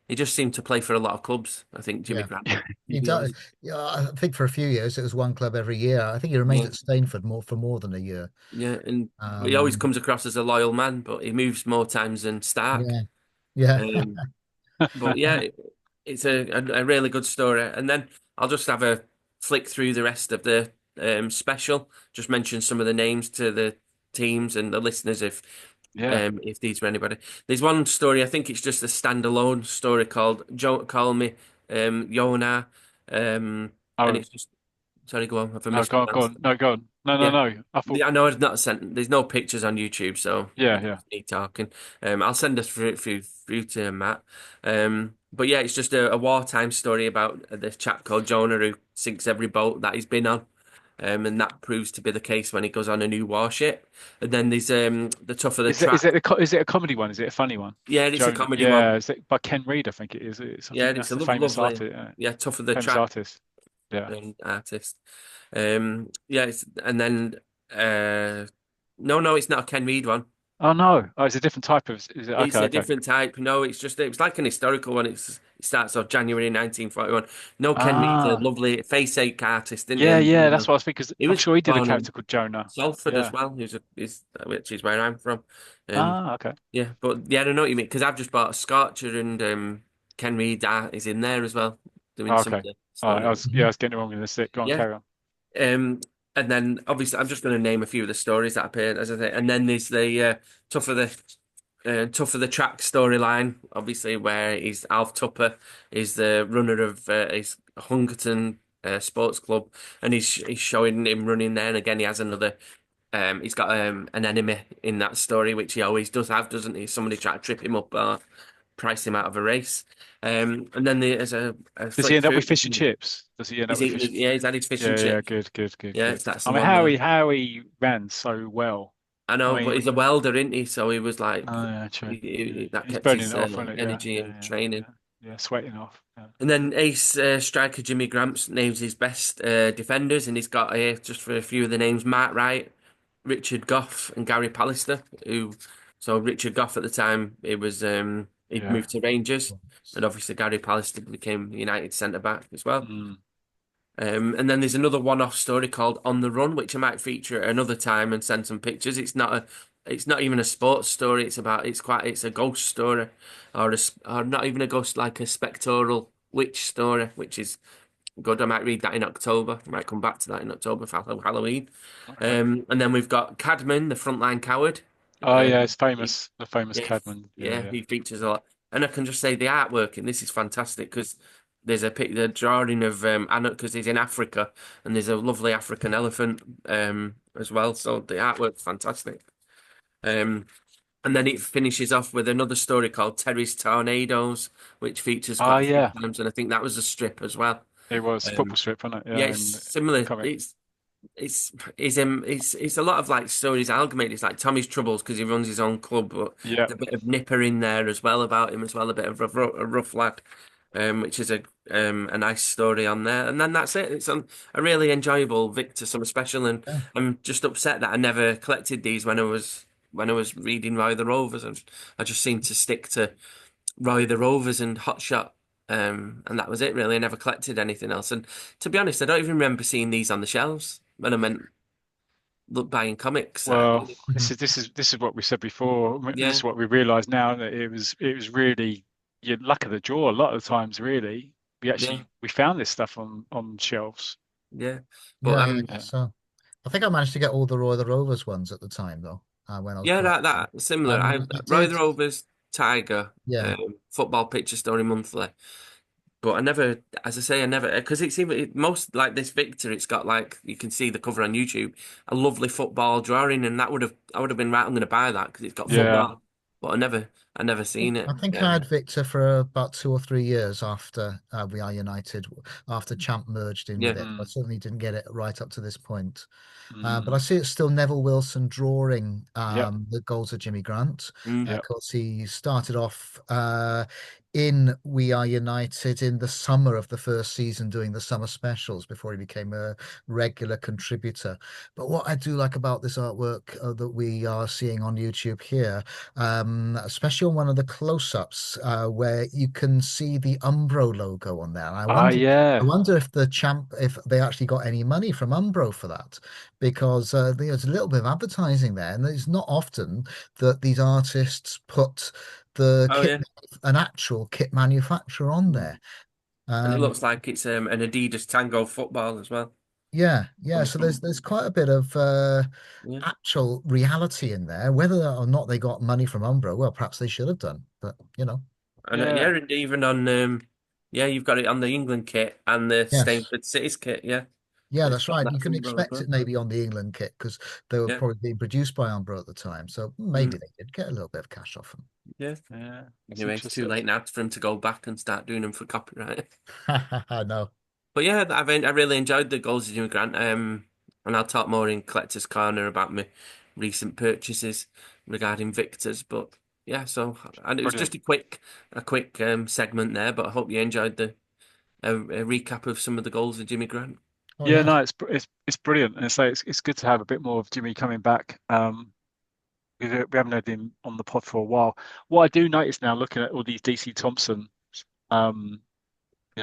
He just seemed to play for a lot of clubs, I think, Jimmy Yeah. Grant. He You know, does. Yeah, I think for a few years it was one club every year. I think he remained yeah, at Stainford more than a year. yeah, and he always Um, comes across as a loyal man, but he moves more times than Stark. yeah, yeah, But yeah, it's a really good story. And then I'll just have a flick through the rest of the special, just mention some of the names to the teams and the listeners if these were anybody. There's one story, I think it's just a standalone story called Call Me Yona. And Oh, it's just sorry, go on. Have I no, go on, go mispronounced on. it? No, go on. No, no, Yeah. no. I thought, I know it's not sent. There's no pictures on YouTube, so yeah, it's yeah. just me talking. I'll send us through to Matt. But yeah, it's just a wartime story about this chap called Jonah who sinks every boat that he's been on. And that proves to be the case when he goes on a new warship. And then there's the tougher the track. Is it a comedy one? Is it a funny one? Yeah, it's a Joan, comedy one. yeah, is it by Ken Reed? I think it is. I Yeah, think it's that's a the famous lovely. artist, Yeah, tougher the famous track artist. Yeah. artist. Yeah, and then no, it's not a Ken Reed one. Oh no. Oh, it's a different type of. Is it? Okay, It's a okay. different type. No, it was like an historical one. It starts off January 1941. No, Ken Reed's a Ah, lovely face-ache artist, didn't he? yeah, And yeah. That's what I was thinking. 'Cause he I'm was sure he did a born in character called Jonah. Salford as Yeah. well, which is where I'm from. Um, Ah, okay. yeah, but yeah, I don't know what you mean because I've just bought a Scorcher and Ken Reed is in there as well, doing Oh, some of okay. the All right. story. Mhm. I was getting it wrong in this. Go on, Yeah, carry on. um, and then obviously I'm just going to name a few of the stories that appeared, as I say, and then there's the tougher the Tougher the Track storyline, obviously, where he's Alf Tupper is the runner of his Hungerton Sports Club, and he's showing him running there. And again, he has another. He's got an enemy in that story, which he always does have, doesn't he? Somebody try to trip him up or price him out of a race. And then there's a Does he flick end up through. with fish and chips? Does he end up He's with eating, fish? yeah, he's had his fish and Yeah, yeah. chips. Good, good, good, Yeah, good. that's I the mean, one there. how he ran so well. I I know, but mean, he's a welder, isn't he? So he was like, oh yeah, true. Yeah. that He's kept burning his it off, isn't it? Yeah, energy yeah, and yeah, training. yeah. Yeah, sweating off. Yeah. And then ace striker Jimmy Gramps names his best defenders, and he's got here just for a few of the names: Mark Wright, Richard Goff, and Gary Pallister. So Richard Goff at the time he'd Yeah. moved to Rangers, and obviously Gary Pallister became United centre back as well. Mm. And then there's another one-off story called On the Run, which I might feature at another time and send some pictures. It's not even a sports story. It's a ghost story, or not even a ghost, like a spectral witch story, which is good. I might read that in October. I might come back to that in October for Halloween. Okay. And then we've got Cadman, the frontline coward. Oh yeah, Um, it's famous. The famous yeah, Cadman. Yeah, yeah, yeah. he features a lot. And I can just say the artwork in this is fantastic because there's the drawing of Anna because he's in Africa and there's a lovely African elephant as well. So the artwork's fantastic. Um, and then it finishes off with another story called Terry's Tornadoes, which features Oh quite a few yeah, times, and I think that was a strip as well. it was football Um, strip, wasn't it? yeah, Yeah, it's and similar. comic. It's a lot of like stories amalgamated. It's like Tommy's Troubles because he runs his own club, but Yeah, there's a bit of Nipper in there as well about him as well, a bit of a rough lad, which is a nice story on there. And then that's it. It's a really enjoyable Victor Summer Special, and Yeah. I'm just upset that I never collected these when I was reading Roy the Rovers, and I just seemed to stick to Roy the Rovers and Hot Shot. And that was it really. I never collected anything else. And to be honest, I don't even remember seeing these on the shelves when I meant look buying comics. well, Mhm. this is what we said before. I mean, this Yeah, is what we realised now that it was really your luck of the draw. A lot of the times, really, yeah, we found this stuff on shelves. yeah. But Yeah, yeah, I Yeah. guess so. I think I managed to get all the Roy the Rovers ones at the time, though, when I was yeah, collecting. that similar. I Roy did, the Rovers, Tiger, yeah, Football Picture Story Monthly. But I never, as I say, I never, because it's even most like this Victor. It's got like you can see the cover on YouTube, a lovely football drawing, and I would have been right. I'm going to buy that because it's got Yeah. football. But I never seen it. I think I had Victor for about 2 or 3 years after We Are United, after Champ merged in with Yeah, it. I Mm, certainly didn't get it right up to this point. But I mm, see it's still Neville Wilson drawing yep. the goals of Jimmy Grant. Of mm, course, he started off in We Are United in the summer of the first season doing the summer specials before he became a regular contributor. But what I do like about this artwork that we are seeing on YouTube here, especially on one of the close-ups where you can see the Umbro logo on there. And Ah, I yeah. wonder if if they actually got any money from Umbro for that, because there's a little bit of advertising there, and it's not often that these artists put the oh kit, yeah. an actual kit manufacturer on there. And it Um, looks like it's an Adidas Tango football as well. yeah. So Mhm. there's quite a bit of Yeah. actual reality in there. Whether or not they got money from Umbro, well, perhaps they should have done. But And yeah, Yeah, and even on yeah, you've got it on the England kit and the yes, Stainford Cities kit, yeah. yeah, So it's that's got right. You that can symbol as expect well. it maybe on the England kit because they were Yeah. probably being produced by Umbro at the time. So maybe Mm, they did get a little bit of cash off yeah. yeah. It's Anyway, it's too interesting. late now for him to go back and start doing them for copyright. them. I know. But yeah, I really enjoyed the Goals of Jimmy Grant. And I'll talk more in Collector's Corner about my recent purchases regarding Victors. But yeah, so and it was Brilliant. just a quick segment there. But I hope you enjoyed the a recap of some of the goals of Jimmy Grant. Oh Yeah, yeah. no, it's brilliant, and so it's good to have a bit more of Jimmy coming back. We haven't had him on the pod for a while. What I do notice now, looking at all these DC Thompson, um,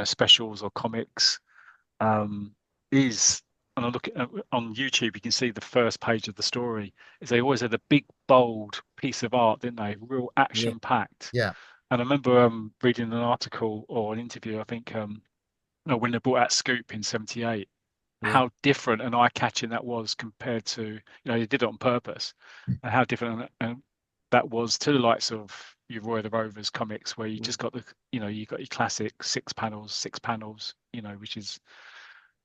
specials or comics, um, is, and I look at on YouTube, you can see the first page of the story. Is they always had a big bold piece of art, didn't they? Real Yeah, action packed. Yeah. And I remember reading an article or an interview. I think when they brought out Scoop in '78, yeah, how different and eye-catching that was compared to, they did it on purpose, and how different that was to the likes of your Roy the Rovers comics, where you yeah, just got you got your classic six panels, which is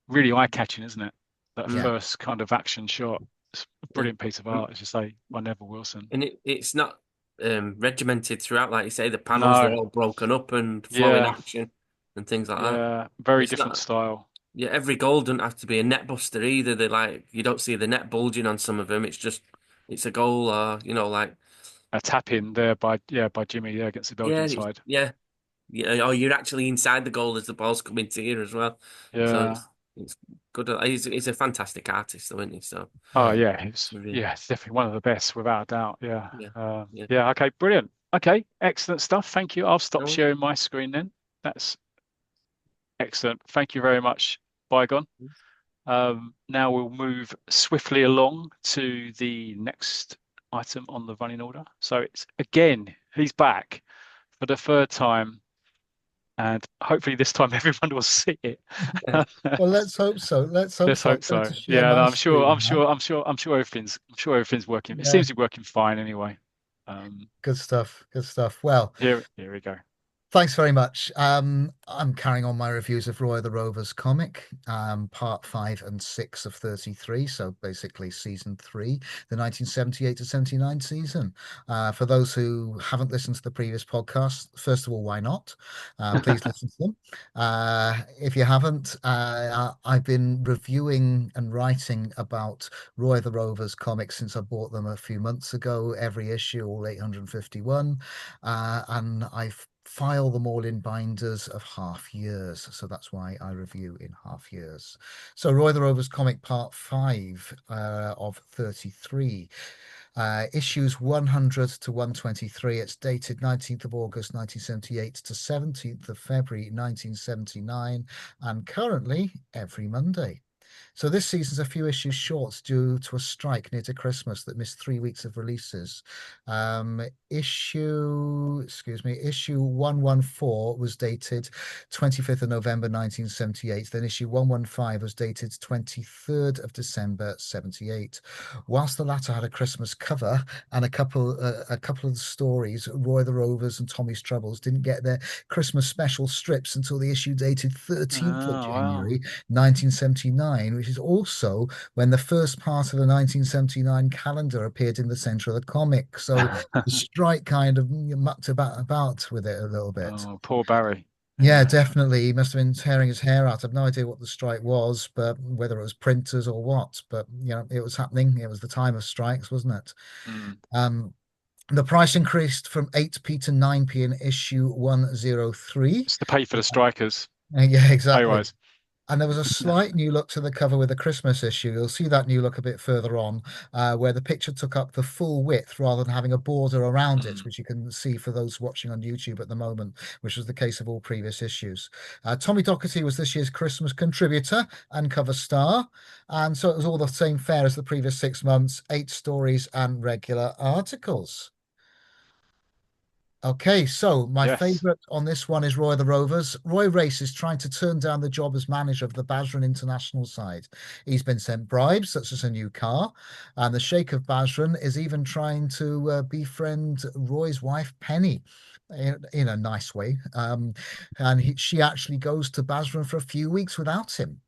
really eye-catching, isn't it? That Yeah. mm, first kind of action shot. It's a yeah. brilliant piece of And, art, as you say, by Neville Wilson. and it's not regimented throughout, like you say. The panels are No, all broken up and flowing yeah, action and things like that. yeah, very It's different not. style. Yeah, every goal doesn't have to be a net buster either. They like you don't see the net bulging on some of them. It's just it's a goal, or like A tap in there by Jimmy, against the yeah, Belgian it's, side. yeah, yeah. Or you're actually inside the goal as the ball's coming to you as well. So Yeah. it's good. He's a fantastic artist, though, isn't he? So Oh Oh yeah. yeah, really, it's definitely one of the best without a doubt. Yeah. yeah, yeah. Yeah. Okay. Brilliant. Okay. Excellent stuff. Thank you. I'll stop No, sharing my screen then. That's excellent. Thank you very much, Bygone. Now we'll move swiftly along to the next item on the running order. So it's again, he's back for the third time, and hopefully this time everyone will see it. Well, let's hope so. Let's hope Let's so. I'm hope going so. to share Yeah, no, my I'm sure. I'm screen now. sure. I'm sure everything's working. It Yeah. seems to be working fine anyway. Um, Good stuff. Good stuff. Well, here we go. thanks very much. I'm carrying on my reviews of Roy the Rovers comic, part 5 and 6 of 33. So basically season 3, the 1978 to 79 season. For those who haven't listened to the previous podcast, first of all, why not? Please listen to them. If you haven't, I've been reviewing and writing about Roy the Rovers comics since I bought them a few months ago, every issue, all 851. And I've file them all in binders of half years. So that's why I review in half years. So Roy the Rovers comic part 5 of 33. Issues 100 to 123. It's dated 19th of August 1978 to 17th of February 1979, and currently every Monday. So this season's a few issues short due to a strike near to Christmas that missed 3 weeks of releases. Issue 114 was dated 25th of November 1978. Then issue 115 was dated 23rd of December 78. Whilst the latter had a Christmas cover and a couple of the stories, Roy the Rovers and Tommy's Troubles didn't get their Christmas special strips until the issue dated 13th of Oh wow. January 1979, which is also when the first part of the 1979 calendar appeared in the center of the comic. So the strike kind of mucked about with it a little bit. Oh, poor Barry. Yeah, Yeah. definitely. He must have been tearing his hair out. I've no idea what the strike was, but whether it was printers or what. But it was happening. It was the time of strikes, wasn't it? Mm. Um, the price increased from 8p to 9p in issue 103. It's to pay for the strikers. Yeah, Pay exactly. rise. And there was a slight new look to the cover with the Christmas issue. You'll see that new look a bit further on, where the picture took up the full width rather than having a border around it, Mm. which you can see for those watching on YouTube at the moment, which was the case of all previous issues. Tommy Docherty was this year's Christmas contributor and cover star. And so it was all the same fare as the previous 6 months, 8 stories and regular articles. Okay, so my Yes. favourite on this one is Roy the Rovers. Roy Race is trying to turn down the job as manager of the Basran international side. He's been sent bribes, such as a new car, and the Sheikh of Basran is even trying to befriend Roy's wife, Penny, in a nice way. And she actually goes to Basran for a few weeks without him.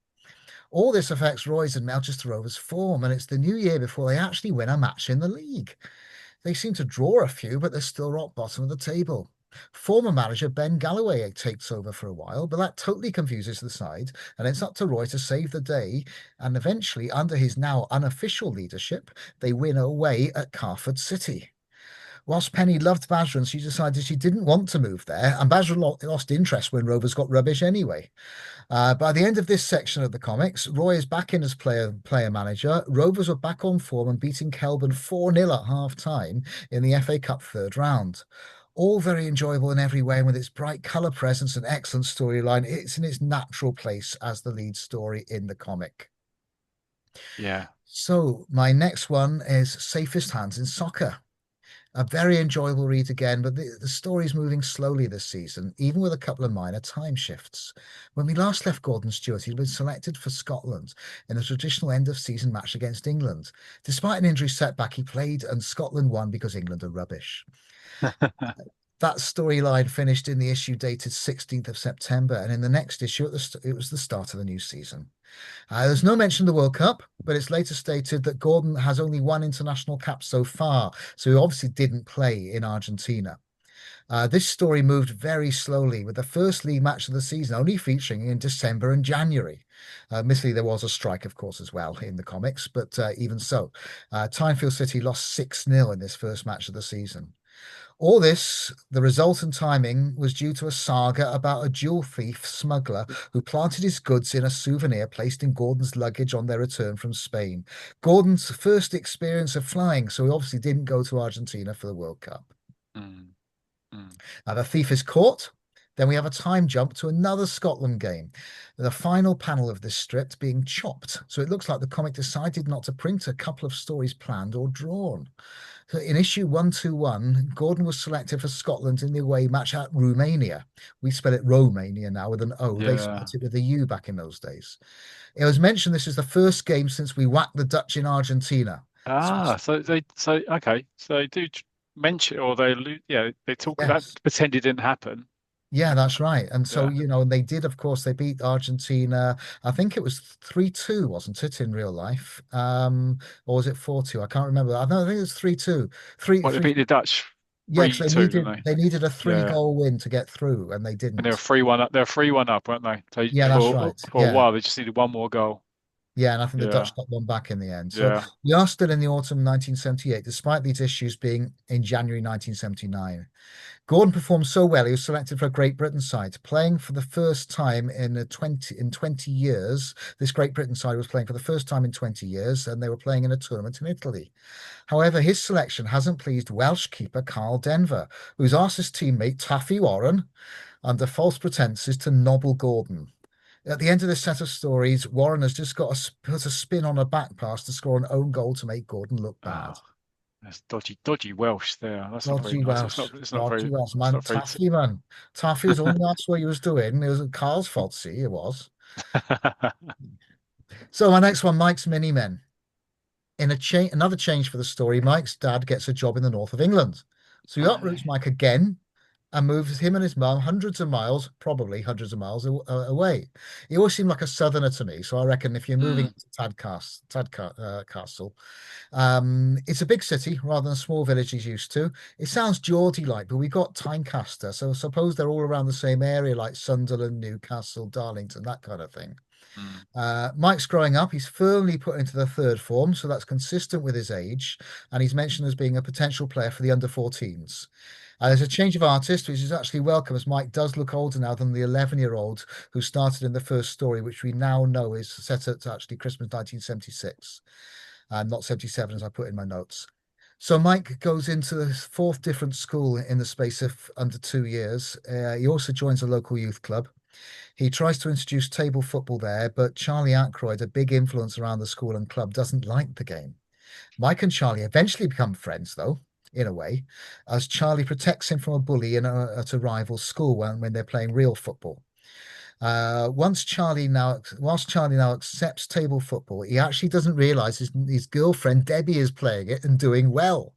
All this affects Roy's and Melchester Rovers' form, and it's the new year before they actually win a match in the league. They seem to draw a few, but they're still rock bottom of the table. Former manager Ben Galloway takes over for a while, but that totally confuses the side, and it's up to Roy to save the day. And eventually, under his now unofficial leadership, they win away at Carford City. Whilst Penny loved Basran, she decided she didn't want to move there, and Basran lost interest when Rovers got rubbish anyway. By the end of this section of the comics, Roy is back in as player manager. Rovers were back on form and beating Kelburn 4-0 at half time in the FA Cup third round. All very enjoyable in every way, and with its bright colour presence and excellent storyline, it's in its natural place as the lead story in the comic. Yeah. So, my next one is Safest Hands in Soccer. A very enjoyable read again, but the story's moving slowly this season, even with a couple of minor time shifts. When we last left Gordon Stewart, he'd been selected for Scotland in a traditional end-of-season match against England. Despite an injury setback, he played and Scotland won because England are rubbish. That storyline finished in the issue dated 16th of September, and in the next issue, it was the start of the new season. There's no mention of the World Cup, but it's later stated that Gordon has only one international cap so far, so he obviously didn't play in Argentina. This story moved very slowly, with the first league match of the season only featuring in December and January. Admittedly, there was a strike, of course, as well in the comics, but even so, Tynefield City lost 6-0 in this first match of the season. All this, the resultant timing, was due to a saga about a jewel thief smuggler who planted his goods in a souvenir placed in Gordon's luggage on their return from Spain. Gordon's first experience of flying, so he obviously didn't go to Argentina for the World Cup. Mm, mm. The thief is caught. Then we have a time jump to another Scotland game. The final panel of this strip being chopped, so it looks like the comic decided not to print a couple of stories planned or drawn. So in issue 121, Gordon was selected for Scotland in the away match at Romania. We spell it Romania now with an O. They Yeah. spelled it with a U back in those days. It was mentioned this is the first game since we whacked the Dutch in Argentina. So okay. So they do mention, or they talk that Yes. pretend it didn't happen. Yeah, that's right. And so, Yeah. and they did, of course, they beat Argentina. I think it was 3-2, wasn't it, in real life? Or was it 4-2? I can't remember. I think it was 3-2. Well, they 3. beat the Dutch Yeah, because 3-2, didn't they? they needed a Yeah. three-goal win to get through, and they And they were didn't. 3-1 up. They were 3-1 up, weren't they? So Yeah, that's right. for a Yeah. while they just needed one more goal. Yeah, and I think the Yeah. Dutch got one back in the end. So Yeah. we are still in the autumn 1978, despite these issues being in January 1979. Gordon performed so well, he was selected for a Great Britain side, playing for the first time in 20 years. This Great Britain side was playing for the first time in 20 years, and they were playing in a tournament in Italy. However, his selection hasn't pleased Welsh keeper Carl Denver, who's asked his teammate Taffy Warren, under false pretenses, to nobble Gordon. At the end of this set of stories, Warren has just got to put a spin on a back pass to score an own goal to make Gordon look bad. Oh, that's dodgy Welsh there. That's not very Dodgy nice. Welsh. It's not Dodgy very. Welsh, It's man. not very. Taffy, man. Taffy was only asked what he was doing. It was Carl's fault, see, it was. So my next one, Mike's Mini Men. In another change for the story, Mike's dad gets a job in the north of England. So he uproots Mike again and moves him and his mum hundreds of miles, probably hundreds of miles away. He always seemed like a southerner to me. So I reckon if you're moving to Tadcastle, it's a big city rather than a small village he's used to. It sounds Geordie-like, but we got Tynecastle. So suppose they're all around the same area, like Sunderland, Newcastle, Darlington, that kind of thing. Mike's growing up. He's firmly put into the third form, so that's consistent with his age. And he's mentioned as being a potential player for the under-14s. There's a change of artist, which is actually welcome, as Mike does look older now than the 11-year-old who started in the first story, which we now know is set at actually Christmas 1976, and not 77, as I put in my notes. So Mike goes into the fourth different school in the space of under 2 years. He also joins a local youth club. He tries to introduce table football there, but Charlie Ackroyd, a big influence around the school and club, doesn't like the game. Mike and Charlie eventually become friends, though. in a way, as Charlie protects him from a bully at a rival school when they're playing real football. Whilst Charlie now accepts table football, he actually doesn't realize his girlfriend Debbie is playing it and doing well.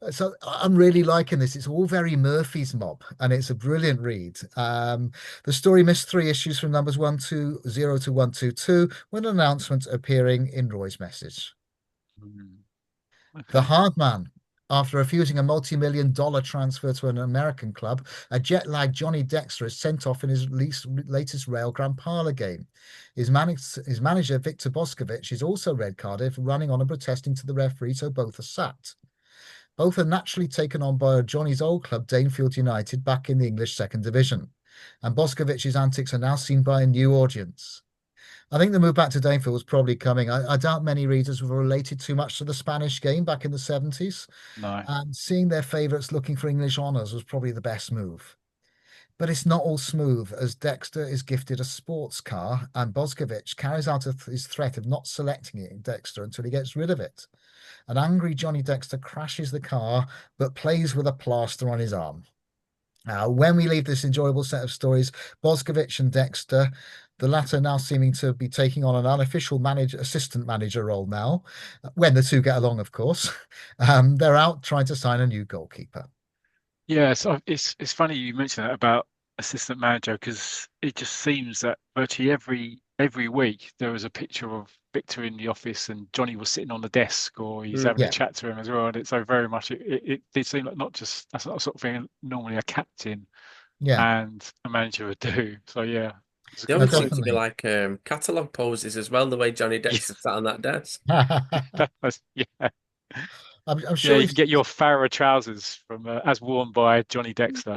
So I'm really liking this. It's all very Murphy's Mob, and it's a brilliant read. The story missed 3 issues from numbers 120 to 122, with an announcement appearing in Roy's message. The Okay. Hard Man. After refusing a multi-million-dollar transfer to an American club, a jet-lagged Johnny Dexter is sent off in his latest Rail Grand Parlor game. His manager, Victor Boscovich, is also red-carded for running on and protesting to the referee, so both are sacked. Both are naturally taken on by Johnny's old club, Danefield United, back in the English Second Division. And Boscovich's antics are now seen by a new audience. I think the move back to Danefield was probably coming. I doubt many readers were related too much to the Spanish game back in the 70s. No. And seeing their favourites looking for English honours was probably the best move. But it's not all smooth, as Dexter is gifted a sports car, and Boscovich carries out his threat of not selecting it in Dexter until he gets rid of it. An angry Johnny Dexter crashes the car, but plays with a plaster on his arm. When we leave this enjoyable set of stories, Boscovich and Dexter, the latter now seeming to be taking on an unofficial assistant manager role now, when the two get along, of course. They're out trying to sign a new goalkeeper. Yeah, so it's funny you mentioned that about assistant manager, because it just seems that virtually every week there was a picture of Victor in the office and Johnny was sitting on the desk, or he's having a Yeah. chat to him as well. And it's so very much it did seem like that's not the sort of thing normally a captain Yeah. and a manager would do. So yeah, it's a They good always point. seem to be Definitely. like catalogue poses as well, the way Johnny Dexter sat on that desk. Yeah, I'm yeah. sure You can get your Farrah trousers from as worn by Johnny Dexter.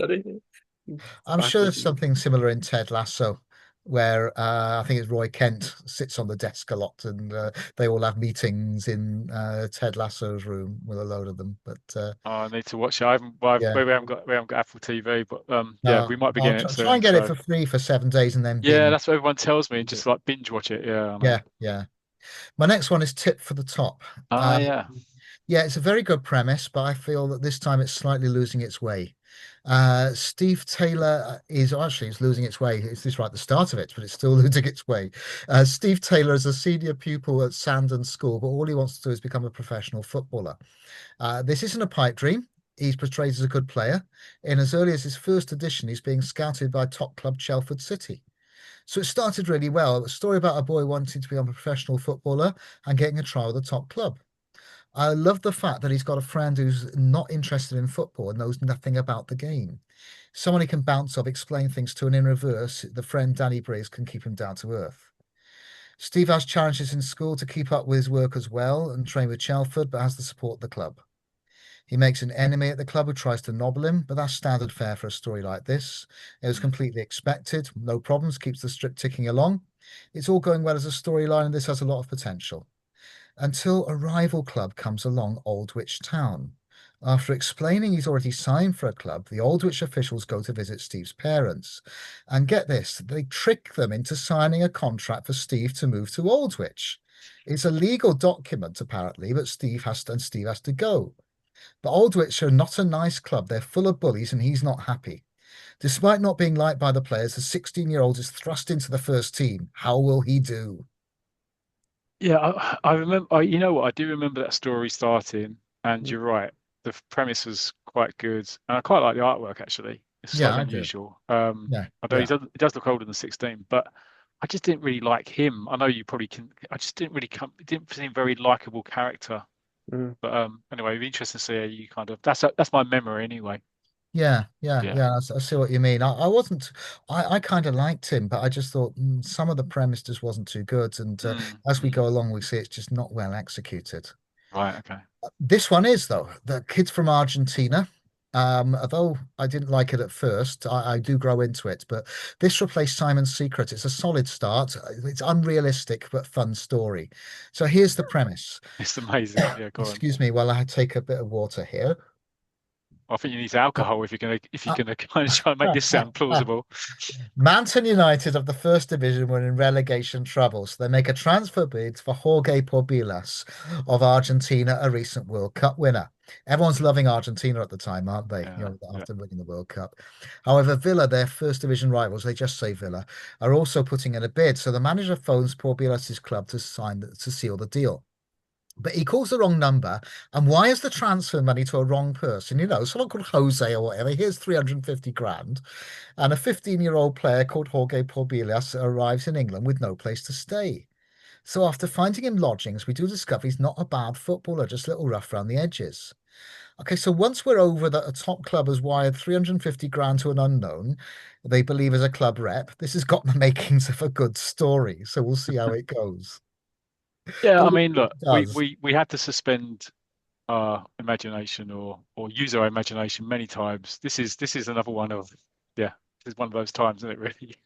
I'm sure there's Sparkles. something similar in Ted Lasso, where I think it's Roy Kent sits on the desk a lot, and they all have meetings in Ted Lasso's room with a load of them. But Oh, I need to watch it. I haven't. Well, yeah, we haven't got Apple TV, but yeah, no, we might be I'll getting it try soon. and get it So for free for 7 days and then yeah, binge. that's what everyone tells me. Just like binge watch it. Yeah, I know. Yeah, yeah. My next one is Tip for the Top. Ah, yeah. Yeah, it's a very good premise, but I feel that this time it's slightly losing its way. Steve Taylor it's losing its way. It's this right at the start of it, but it's still losing its way. Steve Taylor is a senior pupil at Sandon School, but all he wants to do is become a professional footballer. This isn't a pipe dream. He's portrayed as a good player. In as early as his first edition, he's being scouted by top club Chelford City. So it started really well. A story about a boy wanting to become a professional footballer and getting a try with a top club. I love the fact that he's got a friend who's not interested in football and knows nothing about the game. Someone he can bounce off, explain things to, and in reverse, the friend Danny Briggs can keep him down to earth. Steve has challenges in school to keep up with his work as well and train with Chelford, but has the support of the club. He makes an enemy at the club who tries to nobble him, but that's standard fare for a story like this. It was completely expected, no problems, keeps the strip ticking along. It's all going well as a storyline, and this has a lot of potential. Until a rival club comes along, Aldwych Town. After explaining he's already signed for a club, the Aldwych officials go to visit Steve's parents. And get this, they trick them into signing a contract for Steve to move to Aldwych. It's a legal document, apparently, but Steve has to go. But Aldwych are not a nice club. They're full of bullies, and he's not happy. Despite not being liked by the players, the 16-year-old is thrust into the first team. How will he do? Yeah, I remember. You know what? I do remember that story starting, and you're right. The premise was quite good, and I quite like the artwork actually. It's Yeah, slightly I do. unusual. Yeah, Although yeah. he does look older than 16, but I just didn't really like him. I know you probably can. I just didn't really come. It didn't seem very likable character. Mm. But anyway, it'd be interesting to see how you kind of. That's my memory anyway. Yeah, yeah, Yeah. yeah. I see what you mean. I wasn't, I kind of liked him, but I just thought some of the premise just wasn't too good. And as we go Mm. along, we see it's just not well executed. Right. Okay. This one is, though, the Kids from Argentina. Although I didn't like it at first, I do grow into it. But this replaced Simon's Secret. It's a solid start. It's unrealistic but fun story. So here's the premise. It's amazing. Yeah. Go on. Excuse me while I take a bit of water here. I think you need alcohol if you're gonna kind of try and make this sound plausible. Manton United of the First Division were in relegation trouble, so they make a transfer bid for Jorge Porbilas of Argentina, a recent World Cup winner. Everyone's loving Argentina at the time, aren't they? Yeah, yeah. After winning the World Cup. However, Villa, their first division rivals, they just say Villa, are also putting in a bid. So the manager phones poor Bielsa's club to seal the deal. But he calls the wrong number and wires the transfer money to a wrong person. Someone called Jose or whatever. Here's 350 grand. And a 15-year-old player called Jorge Porbillas arrives in England with no place to stay. So after finding him lodgings, we do discover he's not a bad footballer, just a little rough around the edges. Okay, so once we're over that a top club has wired 350 grand to an unknown, they believe as a club rep, this has got the makings of a good story. So we'll see how it goes. Yeah, But I mean, it look, we does. we we had to suspend our imagination or use our imagination many times. This is another one of yeah, this is one of those times, isn't it, really?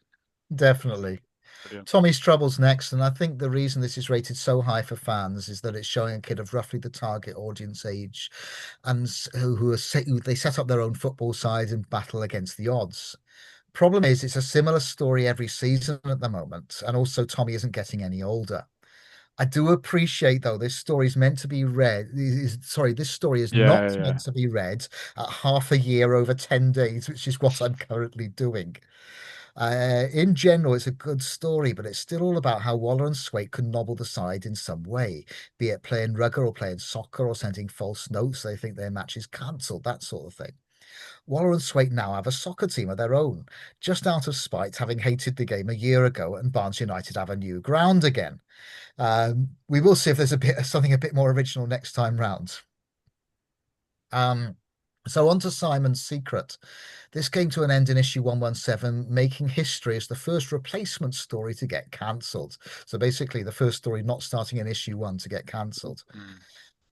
Definitely. Brilliant. Tommy's Trouble's next, and I think the reason this is rated so high for fans is that it's showing a kid of roughly the target audience age, and who they set up their own football side and battle against the odds. Problem is, it's a similar story every season at the moment, and also Tommy isn't getting any older. I do appreciate, though, this story is meant to be read. Sorry, this story is not Yeah, meant yeah. to be read at half a year over 10 days, which is what I'm currently doing. In general, it's a good story, but it's still all about how Waller and Swait can nobble the side in some way, be it playing rugger or playing soccer or sending false notes. They think their match is cancelled, that sort of thing. Waller and Swait now have a soccer team of their own, just out of spite, having hated the game a year ago, and Barnes United have a new ground again. We will see if there's something a bit more original next time round. So on to Simon's Secret. This came to an end in issue 117, making history as the first replacement story to get cancelled. So basically, the first story not starting in issue 1 to get cancelled. Mm.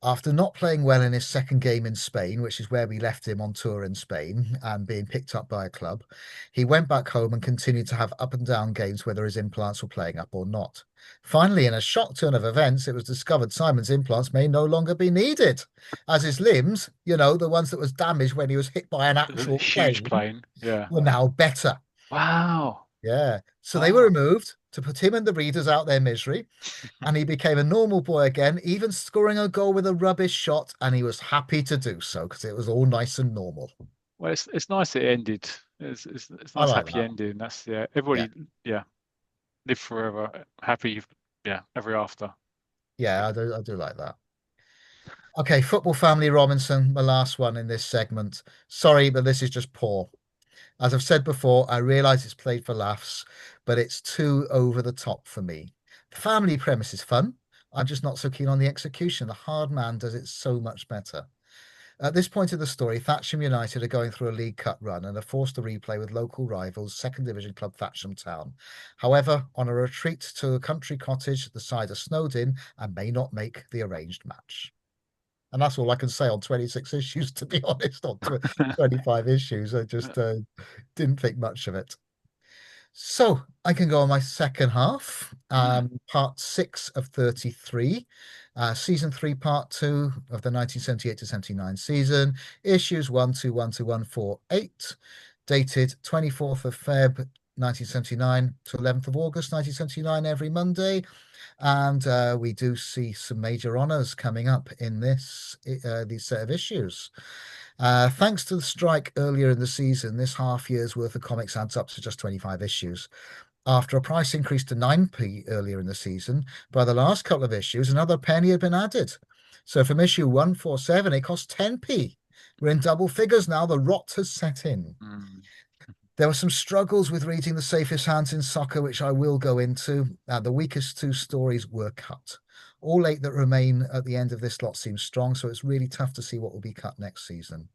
After not playing well in his second game in Spain, which is where we left him on tour in Spain and being picked up by a club, he went back home and continued to have up and down games whether his implants were playing up or not. Finally, in a shock turn of events, it was discovered Simon's implants may no longer be needed, as his limbs, the ones that was damaged when he was hit by an The actual huge plane, plane. Yeah. were now better. Wow. Yeah. So they were Wow. removed to put him and the readers out their misery, and he became a normal boy again, even scoring a goal with a rubbish shot, and he was happy to do so because it was all nice and normal. Well, it's nice it ended. It's I nice like happy that. ending. That's yeah. Yeah. Everybody yeah live forever, happy yeah ever after. Yeah, I do like that. Okay, Football Family Robinson, the last one in this segment. Sorry, but this is just poor. As I've said before, I realise it's played for laughs, but it's too over the top for me. The family premise is fun. I'm just not so keen on the execution. The hard man does it so much better. At this point of the story, Thatcham United are going through a League Cup run and are forced to replay with local rivals, Second Division club Thatcham Town. However, on a retreat to a country cottage, the side are snowed in and may not make the arranged match. And that's all I can say on 26 issues, to be honest, on 25 issues. I just didn't think much of it. So I can go on my second half, Mm. part 6 of 33, season 3, part 2 of the 1978 to 79 season, issues 121 to 148, dated 24th of Feb 1979 to 11th of August 1979, every Monday. And we do see some major honours coming up in these set of issues. Thanks to the strike earlier in the season, this half year's worth of comics adds up to just 25 issues. After a price increase to 9p earlier in the season, by the last couple of issues, another penny had been added. So from issue 147, it cost 10p. We're in double figures now. The rot has set in. Mm. There were some struggles with reading The Safest Hands in Soccer, which I will go into. The weakest 2 stories were cut. All 8 that remain at the end of this lot seem strong, so it's really tough to see what will be cut next season.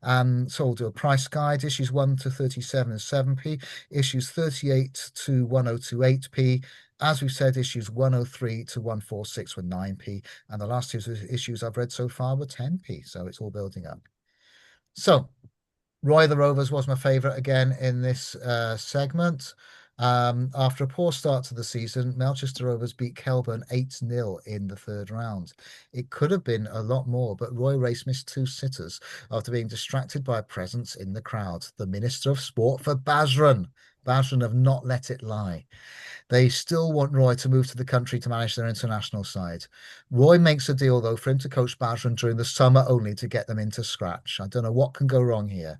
So we'll do a price guide. Issues 1 to 37 is 7p. Issues 38 to 102 8p. As we've said, issues 103 to 146 were 9p. And the last 2 issues I've read so far were 10p. So it's all building up. So Roy the Rovers was my favourite again in this segment. After a poor start to the season, Melchester Rovers beat Kelburn 8-0 in the third round. It could have been a lot more, but Roy Race missed 2 sitters after being distracted by a presence in the crowd. The Minister of Sport for Basran, Basran have not let it lie. They still want Roy to move to the country to manage their international side. Roy makes a deal, though, for him to coach Basran during the summer only to get them into scratch. I don't know what can go wrong here.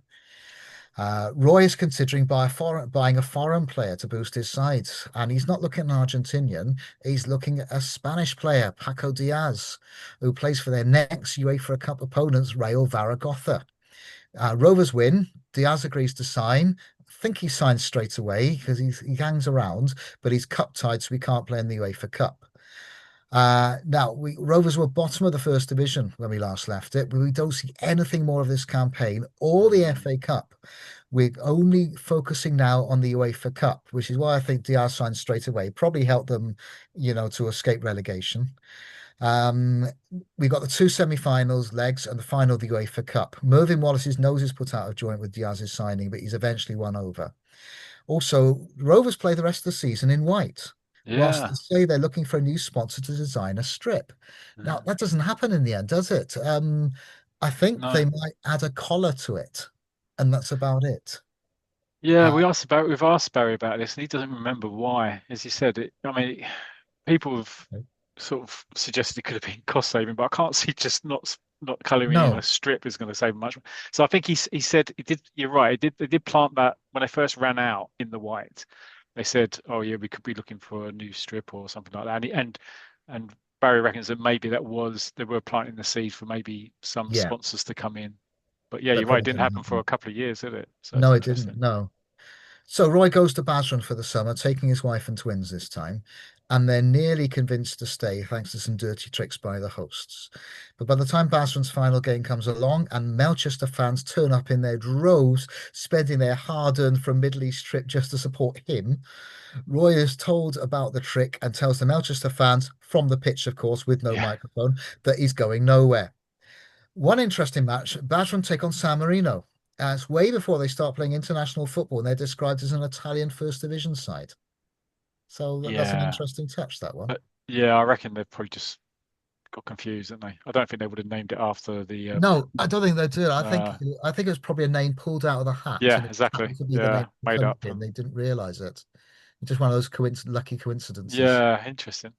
Roy is considering buying a foreign player to boost his side, and he's not looking at an Argentinian. He's looking at a Spanish player, Paco Diaz, who plays for their next UEFA Cup opponents, Real Zaragoza. Rovers win. Diaz agrees to sign. I think he signs straight away because he hangs around, but he's cup tied, so we can't play in the UEFA Cup. Now, Rovers were bottom of the first division when we last left it, but we don't see anything more of this campaign or the FA Cup. We're only focusing now on the UEFA Cup, which is why I think Diaz signed straight away. Probably helped them, to escape relegation. We got the two semi-finals legs and the final of the UEFA Cup. Mervyn Wallace's nose is put out of joint with Diaz's signing, but he's eventually won over. Also, Rovers play the rest of the season in white. Whilst they say they're looking for a new sponsor to design a strip. Now, that doesn't happen in the end, does it? I think they might add a collar to it, and that's about it. Yeah, we've asked Barry about this, and he doesn't remember why. As you said, people have sort of suggested it could have been cost saving, but I can't see just not colouring in a strip is going to save much. So I think he said he did. You're right. They did plant that when they first ran out in the white. They said, "Oh yeah, we could be looking for a new strip or something like that." And Barry reckons that maybe they were planting the seed for maybe some sponsors to come in. But yeah, you're right. It didn't happen for a couple of years, did it? So no, it didn't. No. So Roy goes to Basran for the summer, taking his wife and twins this time, and they're nearly convinced to stay thanks to some dirty tricks by the hosts. But by the time Basran's final game comes along and Melchester fans turn up in their droves, spending their hard-earned from Middle East trip just to support him, Roy is told about the trick and tells the Melchester fans, from the pitch, of course, with no microphone, that he's going nowhere. One interesting match, Basran take on San Marino. It's way before they start playing international football, and they're described as an Italian first division side. So that's an interesting touch, that one. But yeah, I reckon they've probably just got confused, haven't they? I don't think they would have named it after the. No, I don't think they did. I think it was probably a name pulled out of the hat. Yeah, exactly. To be the name made up. And they didn't realize it. It's just one of those lucky coincidences. Yeah, interesting.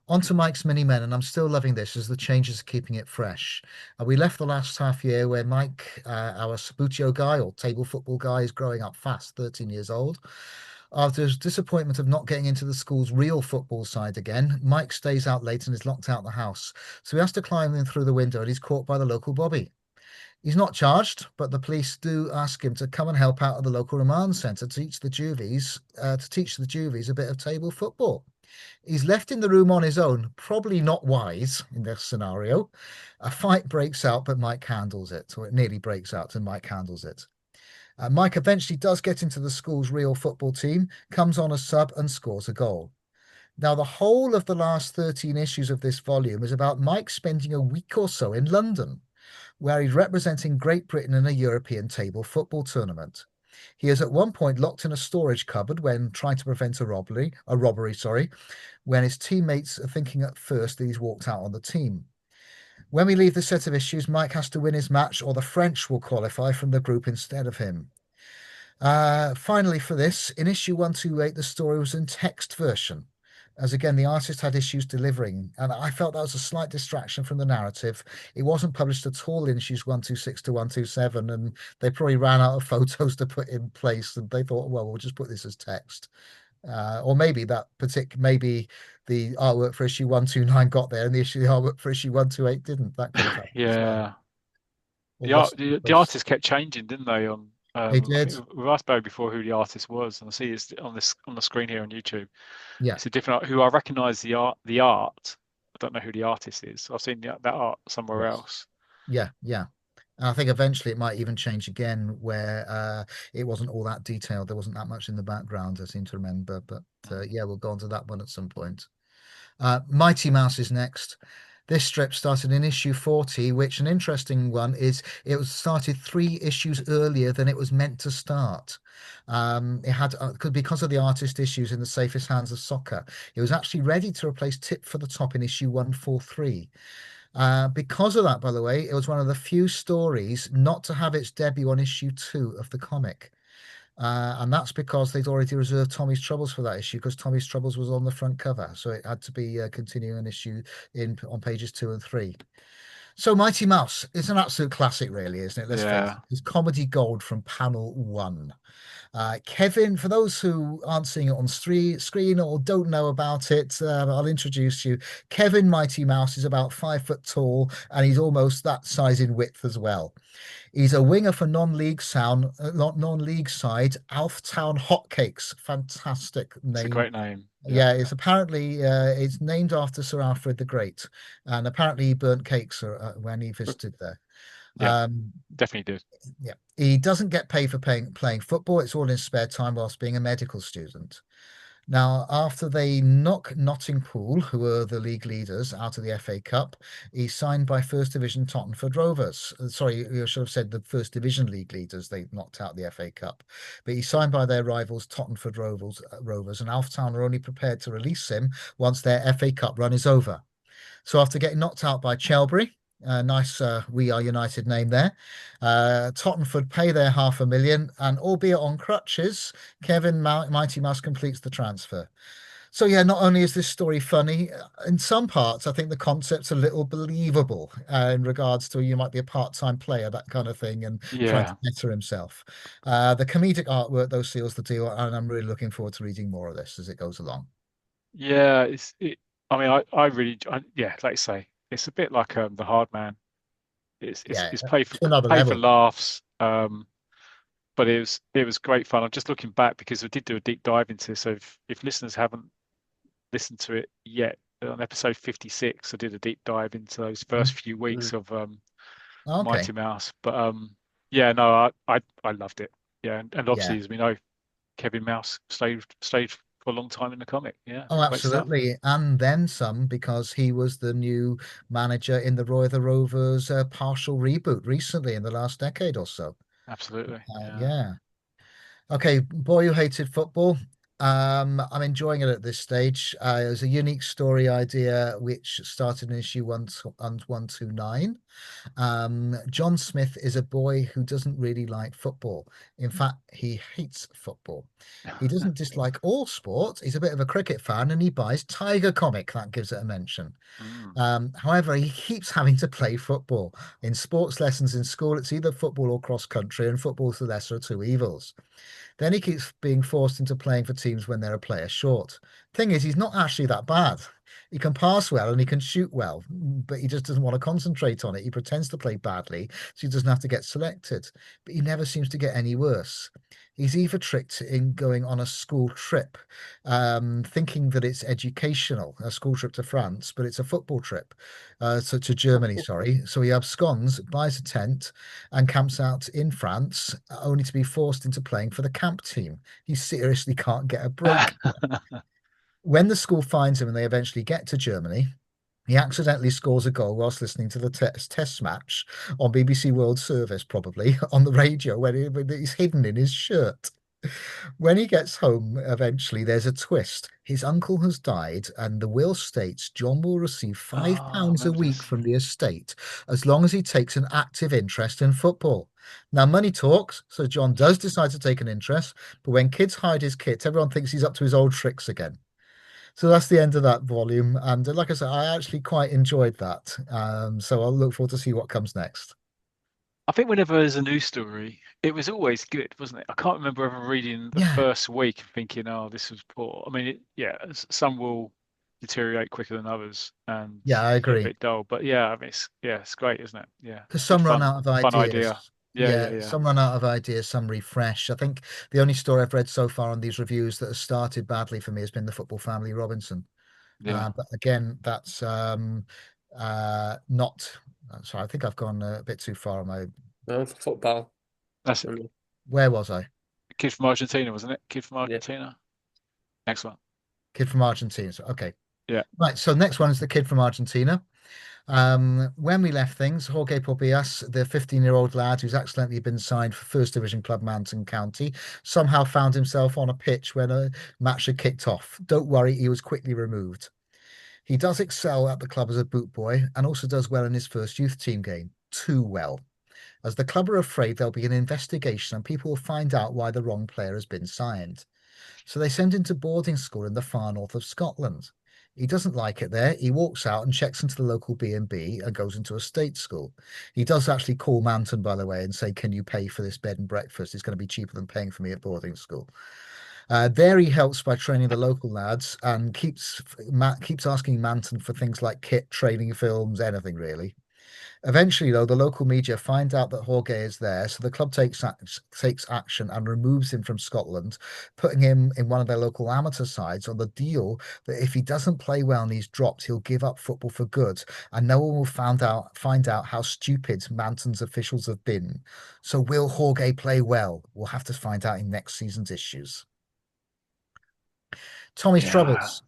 On to Mike's Mini Men, and I'm still loving this as the changes are keeping it fresh. We left the last half year where Mike, our Sabutio guy or table football guy, is growing up fast, 13 years old. After his disappointment of not getting into the school's real football side again, Mike stays out late and is locked out the house. So he has to climb in through the window and he's caught by the local bobby. He's not charged, but the police do ask him to come and help out at the local remand centre to teach the juvies a bit of table football. He's left in the room on his own, probably not wise in this scenario. A fight breaks out, but Mike handles it, or it nearly breaks out, and Mike handles it. Mike eventually does get into the school's real football team, comes on as sub and scores a goal. Now, the whole of the last 13 issues of this volume is about Mike spending a week or so in London, where he's representing Great Britain in a European table football tournament. He is at one point locked in a storage cupboard when trying to prevent a robbery, when his teammates are thinking at first that he's walked out on the team. When we leave the set of issues, Mike has to win his match or the French will qualify from the group instead of him. Finally, for this, in issue 128, the story was in text version, as again, the artist had issues delivering, and I felt that was a slight distraction from the narrative. It wasn't published at all in issues 126 to 127, and they probably ran out of photos to put in place, and they thought, well, we'll just put this as text. Or maybe maybe the artwork for issue 129 got there, and the artwork for issue 128 didn't. That could have happened. Yeah. The artist kept changing, didn't they? They did. We've asked Barry before who the artist was, and I see it's on the screen here on YouTube. Yeah, it's a different who I recognise the art. I don't know who the artist is. I've seen that art somewhere else. Yeah. And I think eventually it might even change again, where it wasn't all that detailed. There wasn't that much in the background, I seem to remember. But yeah, we'll go on to that one at some point. Mighty Mouse is next. This strip started in issue 40, which an interesting one is it was started 3 issues earlier than it was meant to start. It had because of the artist issues in the safest hands of soccer. It was actually ready to replace Tip for the Top in issue 143. Because of that, by the way, it was one of the few stories not to have its debut on issue 2 of the comic. And that's because they'd already reserved Tommy's Troubles for that issue because Tommy's Troubles was on the front cover. So it had to be a continuing issue on pages 2 and 3. So Mighty Mouse is an absolute classic, really, isn't it? Let's face Yeah. it. It's comedy gold from panel 1. Kevin, for those who aren't seeing it on screen or don't know about it, I'll introduce you. Kevin Mighty Mouse is about 5 foot tall and he's almost that size in width as well. He's a winger for non-league side Alftown Hotcakes. Fantastic It's a name. great name. Yeah, it's apparently it's named after Sir Alfred the Great, and apparently he burnt cakes when he visited there. Yeah, definitely did. Yeah, he doesn't get paid for playing football. It's all in his spare time whilst being a medical student. Now, after they knock Nottingpool, who are the league leaders, out of the FA Cup, he's signed by First Division Tottenham Rovers. Sorry, you should have said the First Division league leaders. They knocked out the FA Cup. But he's signed by their rivals, Tottenham Rovers, and Alf Town are only prepared to release him once their FA Cup run is over. So after getting knocked out by Chelbury, nice We Are United name there, Tottenford pay their $500,000, and albeit on crutches, Kevin Mighty Mouse completes the transfer. So yeah, not only is this story funny, in some parts, I think the concept's a little believable in regards to you might be a part-time player, that kind of thing, and trying to Yeah. better himself. The comedic artwork, though, seals the deal, and I'm really looking forward to reading more of this as it goes along. Yeah, I mean, I really, yeah, like you say, it's a bit like the Hard Man. Yeah, It's to another play for level. laughs. But it was great fun. I'm just looking back because we did do a deep dive into this. So if listeners haven't listened to it yet, on episode 56, I did a deep dive into those first few weeks of Okay. Mighty Mouse. But yeah, no, I loved it. Yeah, and Yeah. obviously, as we know, Kevin Mouse stayed for a long time in the comic. Yeah, Oh, great stuff. absolutely. And then some because he was the new manager in the Roy the Rovers partial reboot recently in the last decade or so. Absolutely. Yeah. Yeah. Okay, Boy Who Hated Football. I'm enjoying it at this stage. It was a unique story idea which started in issue 129. John Smith is a boy who doesn't really like football. In fact, he hates football. He doesn't dislike all sport. He's a bit of a cricket fan and he buys Tiger comic. That gives it a mention. Mm. However, he keeps having to play football. In sports lessons in school, it's either football or cross country, and football's the lesser of two evils. Then he keeps being forced into playing for teams when they're a player short. Thing is, he's not actually that bad. He can pass well and he can shoot well, but he just doesn't want to concentrate on it. He pretends to play badly so he doesn't have to get selected, but he never seems to get any worse. He's even tricked in going on a school trip, thinking that it's educational, a school trip to France, but it's a football trip, so to Germany, sorry. So he absconds, buys a tent, and camps out in France, only to be forced into playing for the camp team. He seriously can't get a break. When the school finds him and they eventually get to Germany, he accidentally scores a goal whilst listening to the test match on BBC World Service, probably on the radio, when he's hidden in his shirt. When he gets home, eventually, there's a twist. His uncle has died, and the will states John will receive five Oh, I pounds a remember week this. from the estate as long as he takes an active interest in football. Now, money talks, so John does decide to take an interest, but when kids hide his kit, everyone thinks he's up to his old tricks again. So that's the end of that volume. And like I said, I actually quite enjoyed that. So I'll look forward to see what comes next. I think whenever there's a news story, it was always good, wasn't it? I can't remember ever reading the Yeah, first week and thinking, "Oh, this was poor." I mean, yeah, some will deteriorate quicker than others and yeah, I get a agree. bit dull. But yeah, I mean, it's great, isn't it? Yeah, Because good some run fun, out of fun idea. ideas. Yeah, yeah, Yeah, yeah, some run out of ideas, some refresh. I think the only story I've read so far on these reviews that has started badly for me has been the Football Family Robinson. yeah. But again, that's not. Sorry, I think I've gone a bit too far on my. No, for football. That's it. Where was I? Kid from Argentina, wasn't it? Kid from Yeah. Argentina. Next one. Kid from Argentina. Okay. Yeah. Right. So next one is the kid from Argentina. When we left things, Jorge Pobias, the 15-year-old lad who's accidentally been signed for First Division club Mountain County, somehow found himself on a pitch when a match had kicked off. Don't worry, he was quickly removed. He does excel at the club as a boot boy and also does well in his first youth team game. Too well. as the club are afraid there'll be an investigation and people will find out why the wrong player has been signed. So they send him to boarding school in the far north of Scotland. He doesn't like it there. He walks out and checks into the local B&B and goes into a state school. He does actually call Manton, by the way, and say, can you pay for this bed and breakfast? It's going to be cheaper than paying for me at boarding school. There he helps by training the local lads and keeps asking Manton for things like kit, training films, anything really. Eventually, though, the local media find out that Jorge is there, so the club takes action and removes him from Scotland, putting him in one of their local amateur sides on the deal that if he doesn't play well and he's dropped, he'll give up football for good, and no one will find out how stupid Manton's officials have been. So will Jorge play well? We'll have to find out in next season's issues. Tommy's Yeah, troubles.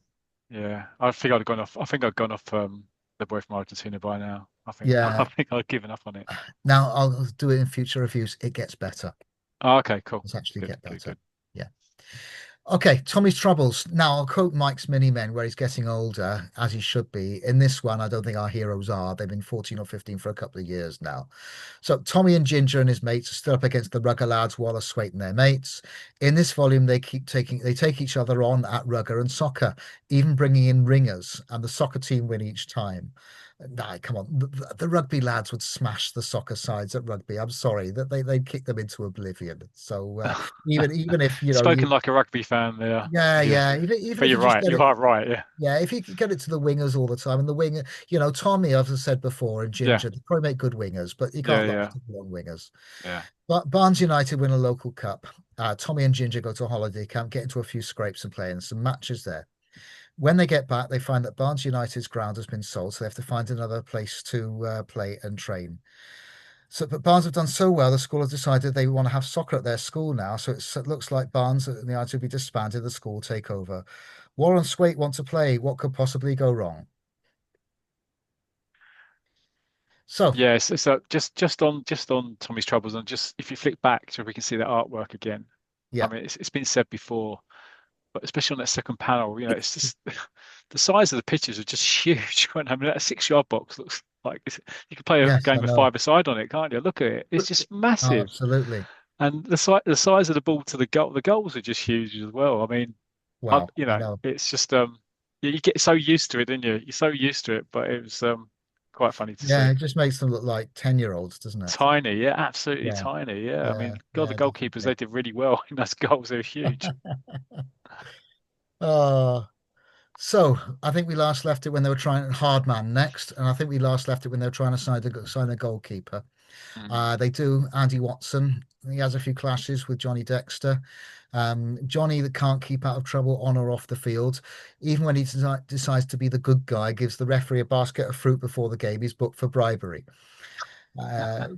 yeah. I think I'd gone off. I think I'd gone off the boy from Argentina by now. I think Yeah. I think I'd given up on it. Now I'll do it in future reviews. It gets better. Oh, okay, cool. It's actually Good, get good, better. good. Yeah. Okay, Tommy's troubles. Now I'll quote Mike's Mini-Men, where he's getting older, as he should be. In this one, I don't think our heroes are. They've been 14 or 15 for a couple of years now. So Tommy and Ginger and his mates are still up against the Rugger lads, Wallace, Swaite, and their mates. In this volume, they take each other on at Rugger and soccer, even bringing in ringers, and the soccer team win each time. Nah, come on, the rugby lads would smash the soccer sides at rugby. I'm sorry that they'd kick them into oblivion. So even if you Spoken like a rugby fan there. yeah, even But if you're you just right. get You it, are right. Yeah, yeah, if you could get it to the wingers all the time, and the winger, Tommy, as I said before, and yeah, Ginger, they probably make good wingers, but you yeah, can't look yeah, at long wingers. yeah. But Barnes United win a local cup. Tommy and Ginger go to a holiday camp, get into a few scrapes and play in some matches there. When they get back, they find that Barnes United's ground has been sold, so they have to find another place to play and train. So, but Barnes have done so well, the school has decided they want to have soccer at their school now. So it looks like Barnes and the United will be disbanded, the school take over. Warren Swaite want to play. What could possibly go wrong? So, Yes. So just on Tommy's troubles, and just if you flick back so we can see that artwork again. I yeah, mean, it's been said before, but especially on that second panel, it's just the size of the pictures are just huge. I mean, that 6 yard box looks like you could play a yes, I game of know. five-a-side on it, can't you? Look at it; it's just Oh, massive. absolutely. And the size of the ball to the goals are just huge as well. I mean, Wow, I know. it's just you get so used to it, don't you? You're so used to it, but it was quite funny to Yeah, see. it just makes them look like 10-year-olds, doesn't it? Tiny, yeah, absolutely Yeah, tiny, yeah. I yeah, mean, God, the yeah, goalkeepers they definitely. did really well in those goals. They were huge. Oh, so I think we last left it when they were trying hard man next, and I think we last left it when they were trying to sign a goalkeeper. Mm. They do Andy Watson. He has a few clashes with Johnny Dexter. Johnny that can't keep out of trouble on or off the field. Even when he decides to be the good guy, gives the referee a basket of fruit before the game. He's booked for bribery. Uh,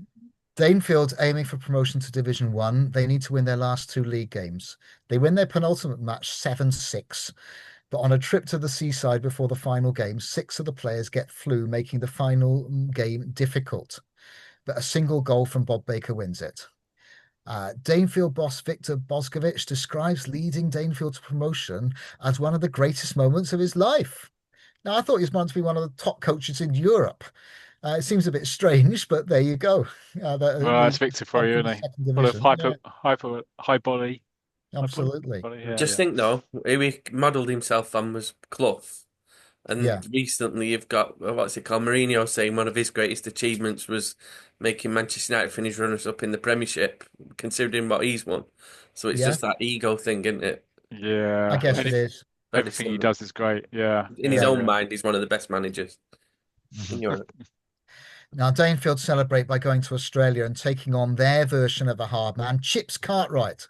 Danefield aiming for promotion to Division 1. They need to win their last two league games. They win their penultimate match 7-6. But on a trip to the seaside before the final game, 6 of the players get flu, making the final game difficult. But a single goal from Bob Baker wins it. Danefield boss Victor Boscovich describes leading Danefield to promotion as one of the greatest moments of his life. Now, I thought he was meant to be one of the top coaches in Europe. It seems a bit strange, but there you go. Well, it's He's Victor for gone you, from the isn't he? second Full of division. Yeah, high body, absolutely. yeah, Just yeah, think though, who he modelled himself on was Clough. Yeah, And recently you've got, what's it called? Mourinho saying one of his greatest achievements was making Manchester United finish runners up in the Premiership, considering what he's won. So it's yeah, just that ego thing, isn't it? I yeah. guess And it is. Very everything he similar. does is great. Yeah, In his yeah, Yeah. own yeah. mind, he's one of the best managers in Mhm. Europe. Now, Danefield celebrate by going to Australia and taking on their version of a hard man, Chips Cartwright,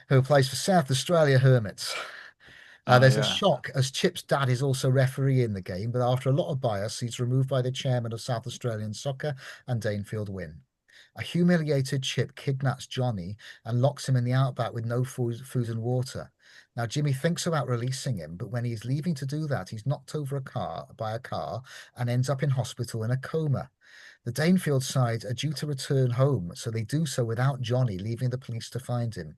who plays for South Australia Hermits. There's a Yeah. shock as Chip's dad is also referee in the game, but after a lot of bias, he's removed by the chairman of South Australian Soccer and Danefield win. A humiliated Chip kidnaps Johnny and locks him in the outback with no food and water. Now, Jimmy thinks about releasing him, but when he's leaving to do that, he's knocked over by a car and ends up in hospital in a coma. The Danefield side are due to return home, so they do so without Johnny, leaving the police to find him.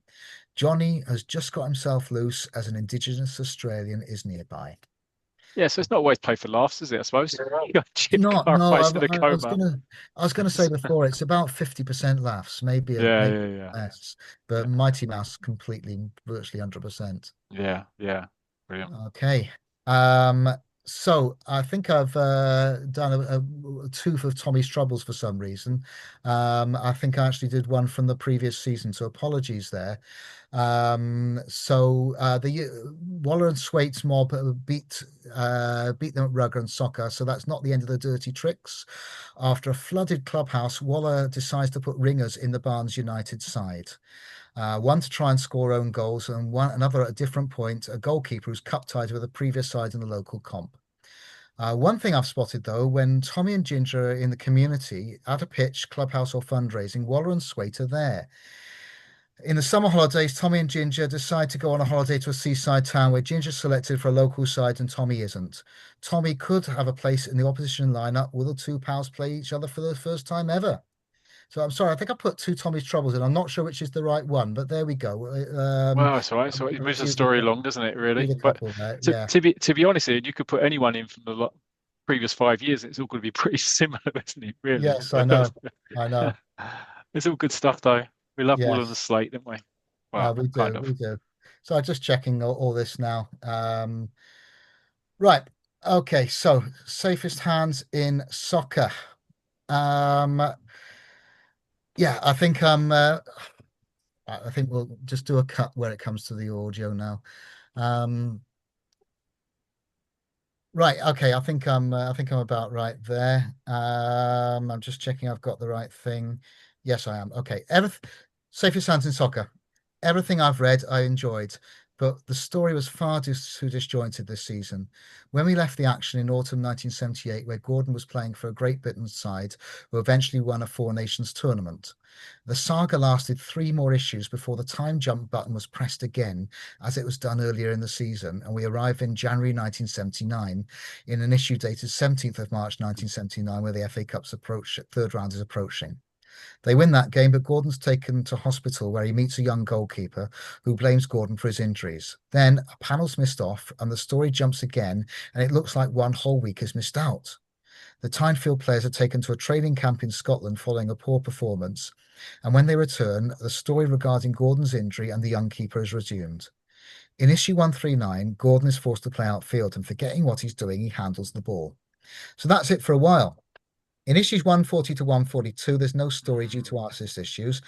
Johnny has just got himself loose as an Indigenous Australian is nearby. Yeah, so it's not always play for laughs, is it? I suppose you got It's Jim not. No, Cartwright's in a I was coma. gonna say before it's about 50% laughs, Yeah, maybe yeah, yeah, less, but yeah, Mighty Mouse completely, virtually 100%. yeah, yeah. Brilliant. Okay. Um, so I think I've done a tooth of Tommy's troubles for some reason. I think I actually did one from the previous season, so apologies there. The Waller and Swaits mob beat them at rugger and soccer, so that's not the end of the dirty tricks. After a flooded clubhouse, Waller decides to put ringers in the Barnes United side. One to try and score own goals, and another at a different point, a goalkeeper who's cup tied with a previous side in the local comp. One thing I've spotted though, when Tommy and Ginger are in the community at a pitch, clubhouse, or fundraising, Waller and Swaite are there. In the summer holidays, Tommy and Ginger decide to go on a holiday to a seaside town where Ginger's selected for a local side and Tommy isn't. Tommy could have a place in the opposition lineup. Will the two pals play each other for the first time ever? So I'm sorry, I think I put two Tommy's Troubles in. I'm not sure which is the right one, but there we go. Well, it's all right. So I it moves the reviewed story along, doesn't it? Really. a But couple there. to Yeah. to be honest, here, you could put anyone in from the previous 5 years. It's all going to be pretty similar, isn't it? Really. Yes, I know. I know. It's all good stuff, though. We love Wall on the Yes, Slate, don't we? Well, we kind do. of. We do. So I'm just checking all this now. Right. Okay. So safest hands in soccer. Um, yeah, I think we'll just do a cut where it comes to the audio now. Um, Right. Okay. I think I'm about right there. I'm just checking I've got the right thing. Yes, I am. Okay. Safest hands in soccer. Everything I've read, I enjoyed, but the story was far too disjointed this season. When we left the action in autumn 1978, where Gordon was playing for a Great Britain side who eventually won a Four Nations tournament, the saga lasted three more issues before the time jump button was pressed again, as it was done earlier in the season, and we arrive in January 1979 in an issue dated 17th of March 1979, where the FA Cup's third round is approaching. They win that game, but Gordon's taken to hospital where he meets a young goalkeeper who blames Gordon for his injuries. Then a panel's missed off, and the story jumps again, and it looks like one whole week is missed out. The Tynefield players are taken to a training camp in Scotland following a poor performance, and when they return, the story regarding Gordon's injury and the young keeper is resumed. In issue 139, Gordon is forced to play outfield, and forgetting what he's doing, he handles the ball. So that's it for a while. In issues 140 to 142, there's no story due to artist issues,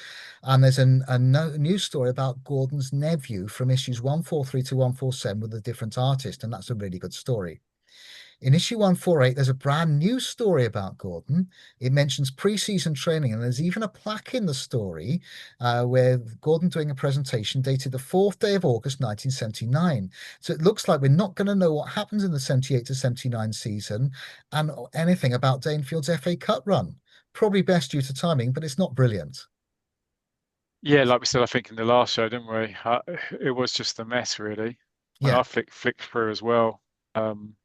and there's a new story about Gordon's nephew from issues 143 to 147 with a different artist, and that's a really good story. In issue 148, there's a brand new story about Gordon. It mentions pre-season training, and there's even a plaque in the story where Gordon doing a presentation dated the 4th day of August 1979. So it looks like we're not going to know what happens in the 78 to 79 season and anything about Danefield's FA Cup run. Probably best due to timing, but it's not brilliant. Yeah, like we said, I think in the last show, didn't we? It was just a mess, really. When I Yeah, flicked through as well. Um,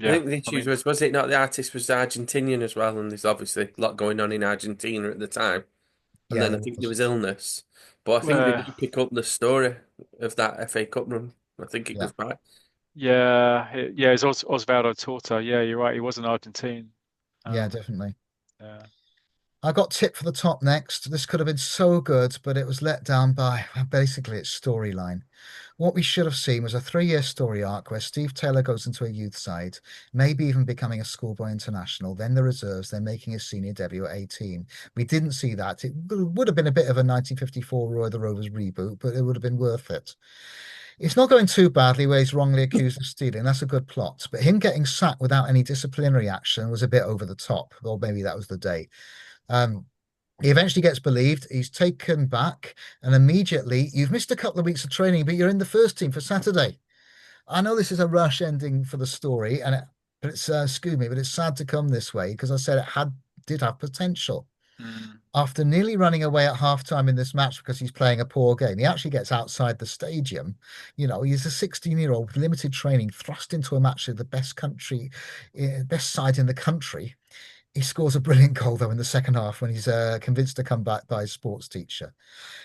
I yeah, think the I issue mean, was it not the artist was Argentinian as well, and there's obviously a lot going on in Argentina at the time. And yeah, then I there think there was. was illness, but I think they uh, did pick up the story of that FA Cup run. I think it Yeah, goes back. yeah, it's Osvaldo Torta. Yeah, you're right. He was an Argentine. yeah, Um, definitely. yeah. I got tip for the top next. This could have been so good, but it was let down by basically its storyline. What we should have seen was a 3-year story arc where Steve Taylor goes into a youth side, maybe even becoming a schoolboy international, then the reserves, then making his senior debut at 18. We didn't see that. It would have been a bit of a 1954 Roy the Rovers reboot, but it would have been worth it. It's not going too badly where he's wrongly accused of stealing. That's a good plot. But him getting sacked without any disciplinary action was a bit over the top, or maybe that was the day. Um, he eventually gets believed. He's taken back, and immediately, you've missed a couple of weeks of training, but you're in the first team for Saturday. I know this is a rush ending for the story, but it's excuse me, but it's sad to come this way because I said did have potential. Mm. After nearly running away at halftime in this match because he's playing a poor game, he actually gets outside the stadium. You know, he's a 16-year-old with limited training, thrust into a match with the best side in the country. He scores a brilliant goal, though, in the second half when he's convinced to come back by his sports teacher.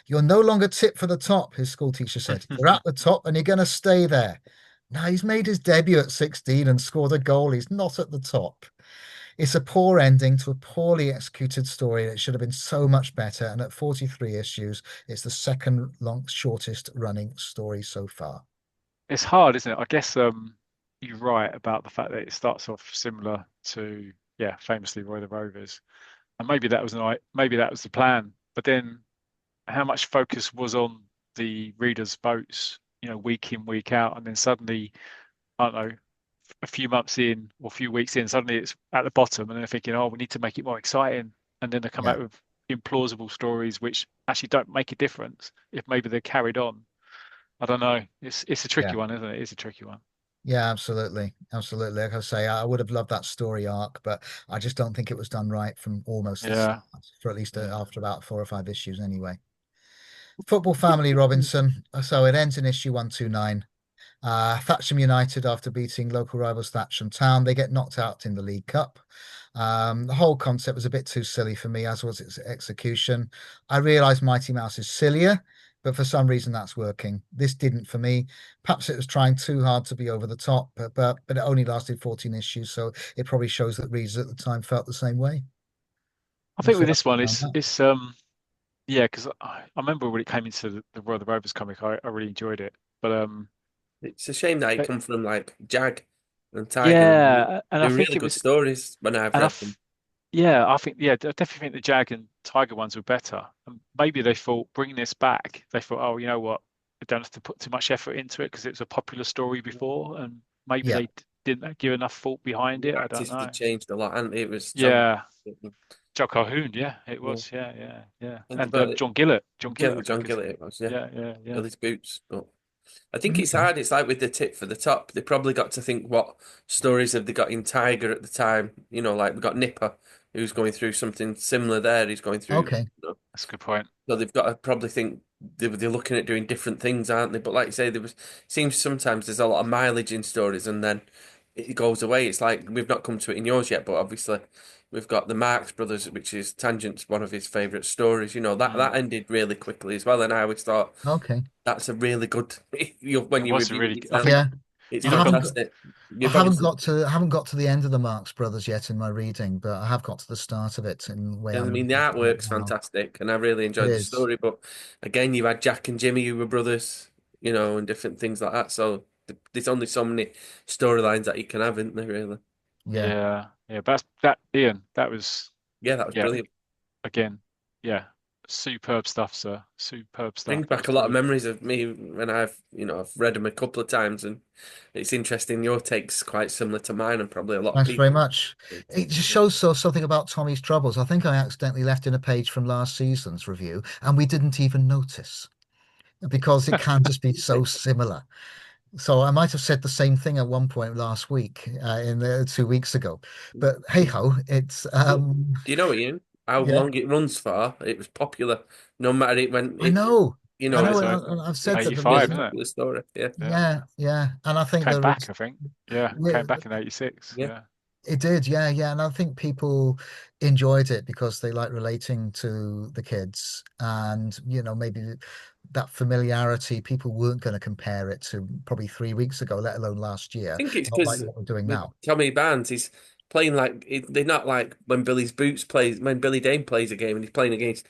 You're no longer tipped for the top, his school teacher said. You're at the top and you're going to stay there. No, he's made his debut at 16 and scored a goal. He's not at the top. It's a poor ending to a poorly executed story that should have been so much better. And at 43 issues, it's the second shortest running story so far. It's hard, isn't it? I guess you're right about the fact that it starts off similar to, yeah, famously Roy the Rovers, and maybe that was the plan. But then, how much focus was on the readers' votes, week in, week out, and then suddenly, I don't know, a few months in or a few weeks in, suddenly it's at the bottom, and then they're thinking, oh, we need to make it more exciting, and then they come Yeah, out with implausible stories which actually don't make a difference if maybe they're carried on. I don't know. It's a yeah, tricky one, isn't it? It's a tricky one. yeah, absolutely. Absolutely. Like I say, I would have loved that story arc, but I just don't think it was done right from almost the start, Yeah, for at least yeah. after about 4 or 5 issues anyway. Football Family Robinson. So it ends in issue 129. Thatcham United, after beating local rivals Thatcham Town, they get knocked out in the League Cup. The whole concept was a bit too silly for me, as was its execution. I realised Mighty Mouse is sillier, but for some reason that's working. This didn't for me. Perhaps it was trying too hard to be over the top, but it only lasted 14 issues, so it probably shows that readers at the time felt the same way. I think What's with your this one, opinion on that? it's yeah, because I remember when it came into the Royal the Rovers comic, I really enjoyed it. But It's a shame that it but come from like Jag and Tiger, and yeah, and I they're think really it good was, stories when I've and read them. yeah, I think yeah, I definitely think the Jag and Tiger ones were better. And maybe they thought bringing this back, they thought, oh, you know what, we don't have to put too much effort into it because it was a popular story before, and maybe Yeah, they didn't give enough thought behind The it. I don't artist know. had changed a lot, and it was John. Yeah, Joe Calhoun, yeah, it Yeah, was, yeah, yeah, yeah, and and but John Gillett, I John think is, Gillett it was, yeah, yeah, yeah, yeah, Billy's Boots. But I think it's okay, hard. It's like with the tip for the top. They probably got to think what stories have they got in Tiger at the time. You know, like we got Nipper, who's going through something similar there. He's going through, okay, you that's a good point. so they've got to probably think they're looking at doing different things, aren't they? But like you say, there was seems sometimes there's a lot of mileage in stories, and then it goes away. It's like we've not come to it in yours yet, but obviously we've got the Marx Brothers, which is Tangent's one of his favourite stories. You know that Mm. ended really quickly as well, and I always thought okay. that's a really good. When It you was a review it really, I yourself, think, Yeah, it's I sorry, go on. haven't got, fantastic. You've obviously, I haven't got to the end of the Marx Brothers yet in my reading, but I have got to the start of it in the way I I'm mean, the reading it artwork's now. fantastic, and I really It enjoyed the is. story. But again, you had Jack and Jimmy, who were brothers, and different things like that. So there's only so many storylines that you can have, isn't there? Really? Yeah. Yeah, yeah, but that Ian, that was, Yeah, that was yeah, brilliant. again, yeah, superb stuff, sir. Superb stuff. Brings That back was a lot of brilliant. memories of me when I've read them a couple of times, and it's interesting. Your take's quite similar to mine, and probably a lot of Thanks very people. much. It just shows something about Tommy's troubles. I think I accidentally left in a page from last season's review, and we didn't even notice because it can just be so similar. So I might have said the same thing at one point last week, in 2 weeks ago. But hey ho, it's But do you know, Ian, how yeah, long it runs for? It was popular, no matter it when I it. know, I know, Is It's it and I've it's said that a the 85, really isn't reason, it? popular story. Yeah, Yeah. yeah, yeah, and I think Came the back, reason, I think. Yeah, yeah, came back in 86. yeah. Yeah. it did, yeah, yeah, and I think people enjoyed it because they like relating to the kids, and maybe that familiarity. People weren't going to compare it to probably 3 weeks ago, let alone last I year. think it's Not like because what we're doing with now. Tommy Barnes, he's playing like they're not like when Billy Dane plays a game and he's playing against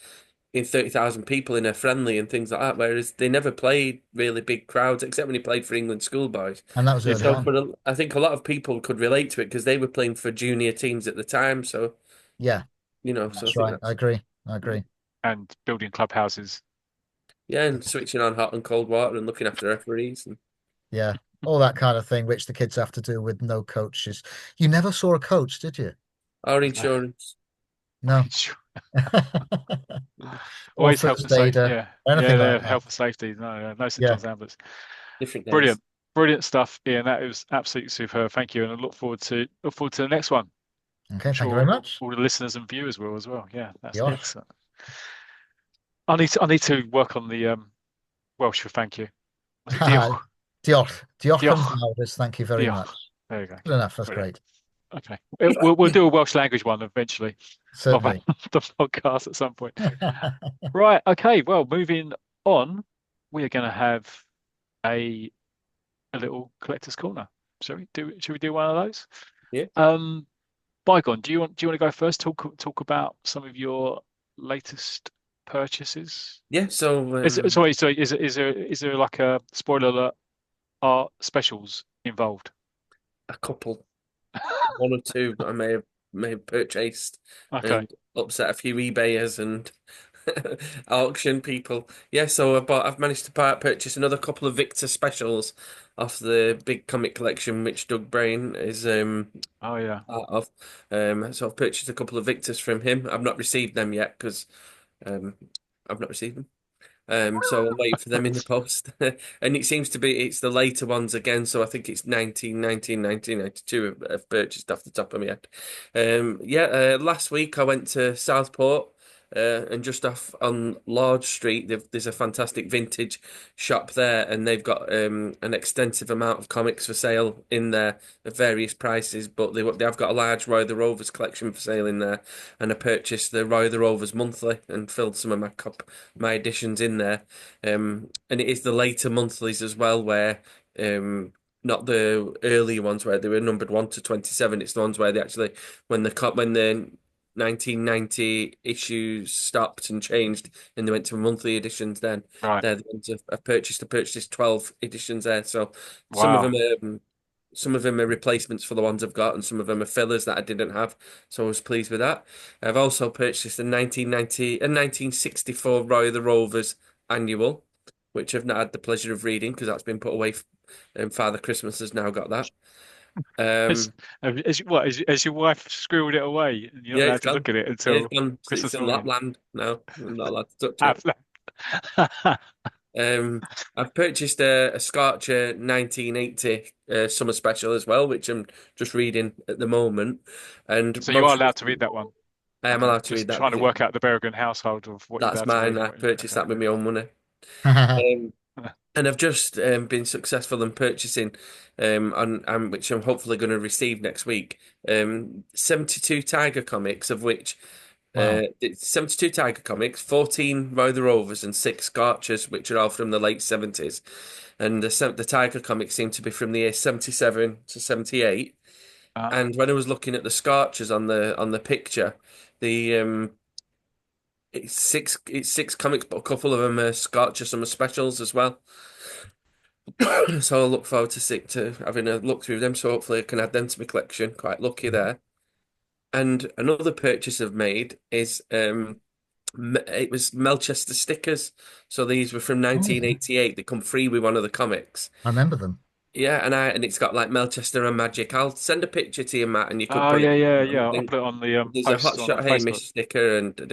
30,000 people in a friendly and things like that. Whereas they never played really big crowds except when he played for England schoolboys. And that was Yeah. early So on. for I think a lot of people could relate to it because they were playing for junior teams at the time. So Yeah, so I that's think right. I that's agree. I agree. And building clubhouses. yeah, and switching on hot and cold water and looking after referees and Yeah, all that kind of thing, which the kids have to do with no coaches. You never saw a coach, did you? our No. insurance. No. Or Always health and first safety. aider, Yeah. anything Yeah, like yeah. that. Health and safety. No, no, no St. Yeah. John's Ambulance. Different days. Brilliant. Brilliant stuff, Ian. That was absolutely superb. Thank you. And I look forward to the next one. I'm Okay, thank you very sure much. all the listeners and viewers will as well. Yeah, that's Yeah. excellent. I need to work on the Welsh for thank you. Was it diolch? Diolch. Diolch comes Diolch. loudest. Thank you very Diolch. much. There you go. Good enough. That's Brilliant. great. Okay. We'll do a Welsh language one eventually of Certainly. the podcast at some point. Right. Okay. Well, moving on, we are going to have a a little collector's corner. Shall we do one of those? Yeah. Um, Bygone, do you want to go first? Talk about some of your latest purchases. Yeah. So Sorry. Is there like a spoiler alert? Are specials involved? a couple, one or two that I may have purchased Okay. and upset a few eBayers and auction people. Yeah, so I've managed to purchase another couple of Victor specials off the big comic collection which Doug Brain is Oh yeah. part of. So I've purchased a couple of Victors from him. I've not received them yet because um, I've not received them. So I'm waiting for them in the post. And it seems to be it's the later ones again, so I think it's 1992 I've purchased off the top of my head. Yeah, last week I went to Southport, and just off on Lord Street, there's a fantastic vintage shop there, and they've got an extensive amount of comics for sale in there at various prices. But they've got a large Roy the Rovers collection for sale in there, and I purchased the Roy the Rovers monthly and filled some of my editions in there. And it is the later monthlies as well, where not the early ones where they were numbered 1 to 27. It's the ones where they actually when the 1990 issues stopped and changed and they went to monthly editions, then Right. they're the ones I've purchased. I purchased 12 editions there. So some of Wow. them some of them are replacements for the ones I've got, and some of them are fillers that I didn't have. So I was pleased with that. I've also purchased a 1990 and 1964 Roy the Rovers annual, which I've not had the pleasure of reading because that's been put away. Father Christmas has now got that. Has, Um, has your wife scribbled it away and you're not yeah, it's allowed to gone. look at it Yeah, it's until gone. It's Christmas in morning? Lapland now. I'm not allowed to touch it. Have that. Um, I've purchased a Scorcher 1980 summer special as well, which I'm just reading at the moment. And So you are most allowed to recently, read that one. I am Okay. allowed to read Just that trying to because work out the Berrigan household of what you're that's allowed to mine. read and I what you're not. purchased Okay. that with my own money. I Um, and I've just been successful in purchasing, which I'm hopefully going to receive next week, 72 Tiger comics, of which Wow. it's 72 Tiger comics, 14 Roy the Rovers, and 6 Scorchers, which are all from the late 70s. And the Tiger comics seem to be from the year 77 to 78. Uh, And when I was looking at the Scorchers on the picture, the it's six comics, but a couple of them are Scorcher summer specials as well. So I look forward to having a look through them. So hopefully I can add them to my collection. Quite lucky there. And another purchase I've made is it was Melchester stickers. So these were from Oh, yeah. 1988. They come free with one of the comics. I remember them. Yeah, and it's got like Melchester and Magic. I'll send a picture to you, Matt, and you could oh put yeah, it yeah, on the yeah. I'll thing. put it on the There's a posts Hot on Shot Facebook. Hamish sticker and the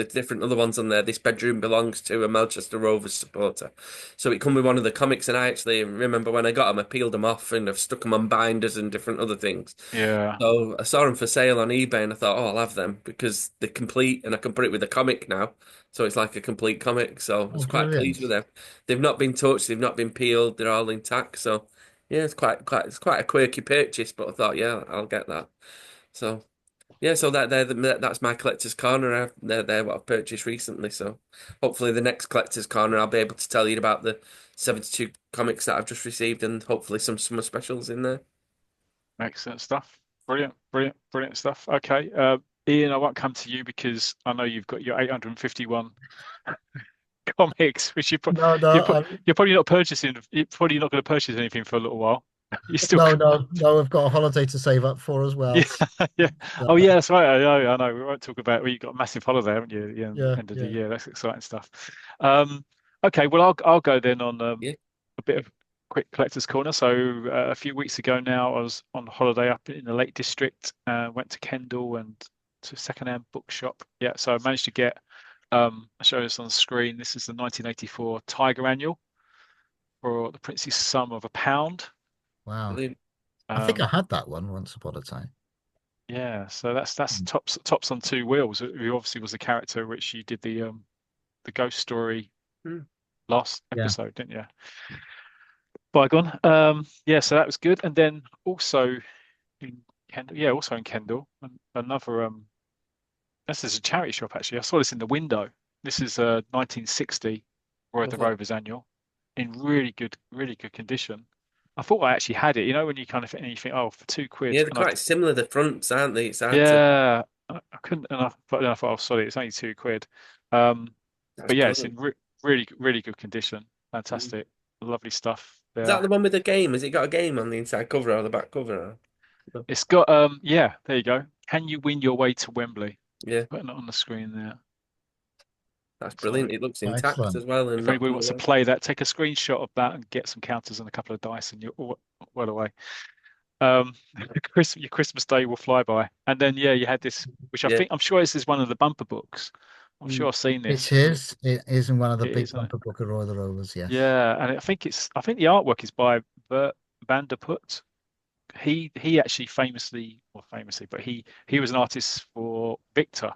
different other ones on there. This bedroom belongs to a Melchester Rovers supporter. So it come with one of the comics, and I actually remember when I got them, I peeled them off and I've stuck them on binders and different other things. Yeah. So I saw them for sale on eBay, and I thought, oh, I'll have them because they're complete, and I can put it with a comic now. So it's like a complete comic. So I Oh, was quite pleased brilliant. with them. They've not been touched, they've not been peeled, they're all intact. So yeah, it's quite a quirky purchase, but I thought, yeah, I'll get that. So yeah, so that's my collector's corner. They're what I've purchased recently. So hopefully the next collector's corner, I'll be able to tell you about the 72 comics that I've just received, and hopefully some summer specials in there. Excellent stuff. Brilliant, brilliant, brilliant stuff. Okay. Ian, I won't come to you because I know you've got your 851 comics, which No, no, you're probably not purchasing. You're probably not going to purchase anything for a little while. You still no, no, no. I've got a holiday to save up for as Yeah, well. yeah. So, Oh, yeah, that's right. I know. We won't talk about. Well, you've got a massive holiday, haven't you? At the yeah, end of the yeah. year. That's exciting stuff. Um, okay. Well, I'll go then on Yeah, a bit of quick collector's corner. So a few weeks ago now, I was on holiday up in the Lake District. Went to Kendal and to a secondhand bookshop. Yeah. So I managed to get. I'll show this on the screen. This is the 1984 Tiger Annual for the princely sum of £1. Wow. brilliant. I think I Um, had that one once upon a time. Yeah, so that's Mm. tops on two wheels. Who obviously was the character which you did the ghost story Hmm. last Yeah. episode, didn't you? Bygone. Yeah, so that was good. And then also in Kendal, yeah, also in Kendal, another this is a charity shop actually. I saw this in the window. This is 1960 Roy the Lovely. Rovers annual in really good condition. I thought I actually had it. You know, when you kind of and you think, oh, for £2, Yeah, they're and I quite similar. The fronts, aren't they? It's hard to. yeah, I couldn't, but then I thought, oh, sorry, it's only £2. Um, That's but yeah, it's in brilliant. really really good condition. Mm. Fantastic, lovely stuff Is that there. the one with the game? Has it got a game on the inside cover or the back cover? No. It's got yeah, there you go. Can you win your way to Wembley? Yeah, Putting it on the screen there. that's So brilliant. It looks intact Excellent. as well and if not anybody come wants to away. play that, take a screenshot of that and get some counters and a couple of dice, and you're well away. Um, your Christmas Day will fly by. And then yeah, you had this, which Yeah. I'm sure this is one of the bumper books. I'm sure Mm. I've seen It this. is. It is in one of the It big is, isn't it? bumper book of Roy the Rovers. Yes. Yeah, and I think the artwork is by Bert van der Put. He actually famously, but he was an artist for Victor,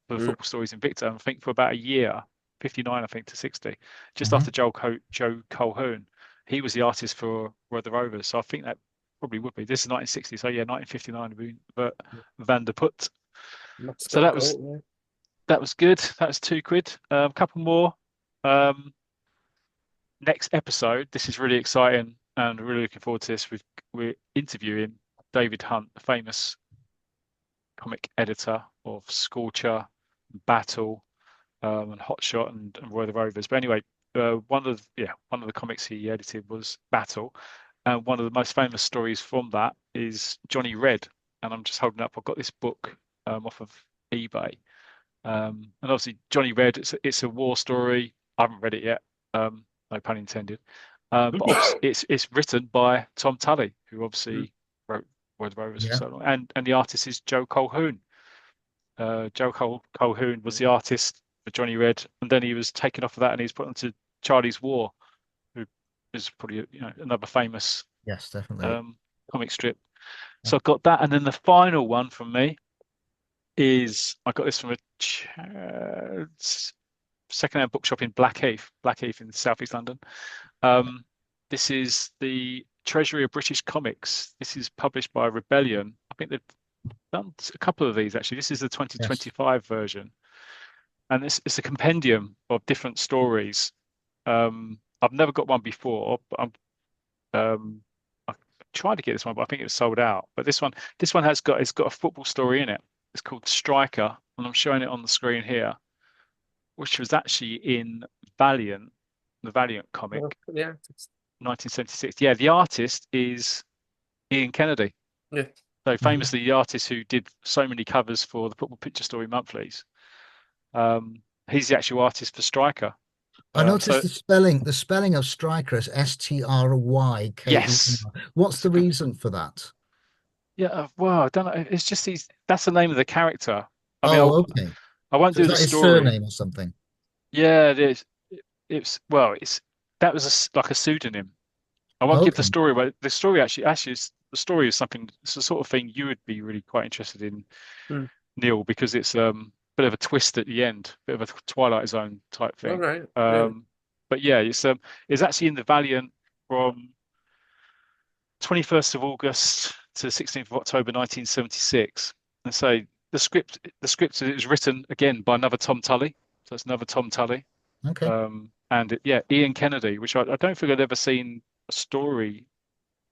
for the Mm. football stories in Victor, and I think for about a year, 59, I think, to 60, just Mhm. after Joe Colquhoun. He was the artist for the Rovers. So I think that probably would be. This is 1960, so yeah, 1959 would be Bert van der Put. So Mascot goal. that was good. That was £2. A couple more. Um, Next episode, this is really exciting and really looking forward to this. We're interviewing David Hunt, the famous comic editor of Scorcher, Battle, and Hotshot and Roy the Rovers. But anyway, one of the comics he edited was Battle, and one of the most famous stories from that is Johnny Red. And I'm just holding up. I've got this book off of eBay, and obviously Johnny Red. It's a war story. I haven't read it yet. No pun intended. But obviously it's written by Tom Tully, who Mm. obviously wrote Roy the Rovers for Yeah. so long, and the artist is Joe Colquhoun. Colquhoun was the artist for Johnny Red, and then he was taken off of that and he's put onto Charlie's War, who is probably another famous Yes, definitely. um, comic strip. So I've got that, and then the final one from me is I got this from a second-hand bookshop in Blackheath in Southeast London. Um, this is the Treasury of British Comics. This is published by Rebellion. I think they've done a couple of these actually. This is the Yes. 2025 version, and it's a compendium of different stories. I've never got one before, but I tried to get this one, but I think it was sold out. But this one it's got a football story in it. It's called Striker, and I'm showing it on the screen here, which was actually in Valiant, the Valiant Oh, comic, yeah. 1976. Yeah, the artist is Ian Kennedy. Yeah. So Mhm. famously, the artist who did so many covers for the Football Picture Story monthlies. He's the actual artist for Striker. I noticed So the spelling of striker is yes, Stryker. What's that's a the good. reason for that? Yeah, well, I don't know. It's just these. That's the name of the character. I mean, Oh, okay. I won't So is do the that his story. surname or something? Yeah, it is. It's well, it's that was like a pseudonym. I won't give the Okay. story away. The story actually is the story is something. It's the sort of thing you would be really quite interested in, Mm. Neil, because it's a bit of a twist at the end, bit of a Twilight Zone type All thing. right. Really? Um, but yeah, it's actually in the Valiant from 21st of August to 16th of October 1976. And so the script is written again by another Tom Tully. So it's another Tom Tully. Okay. Yeah, Ian Kennedy, which I don't think I'd ever seen a story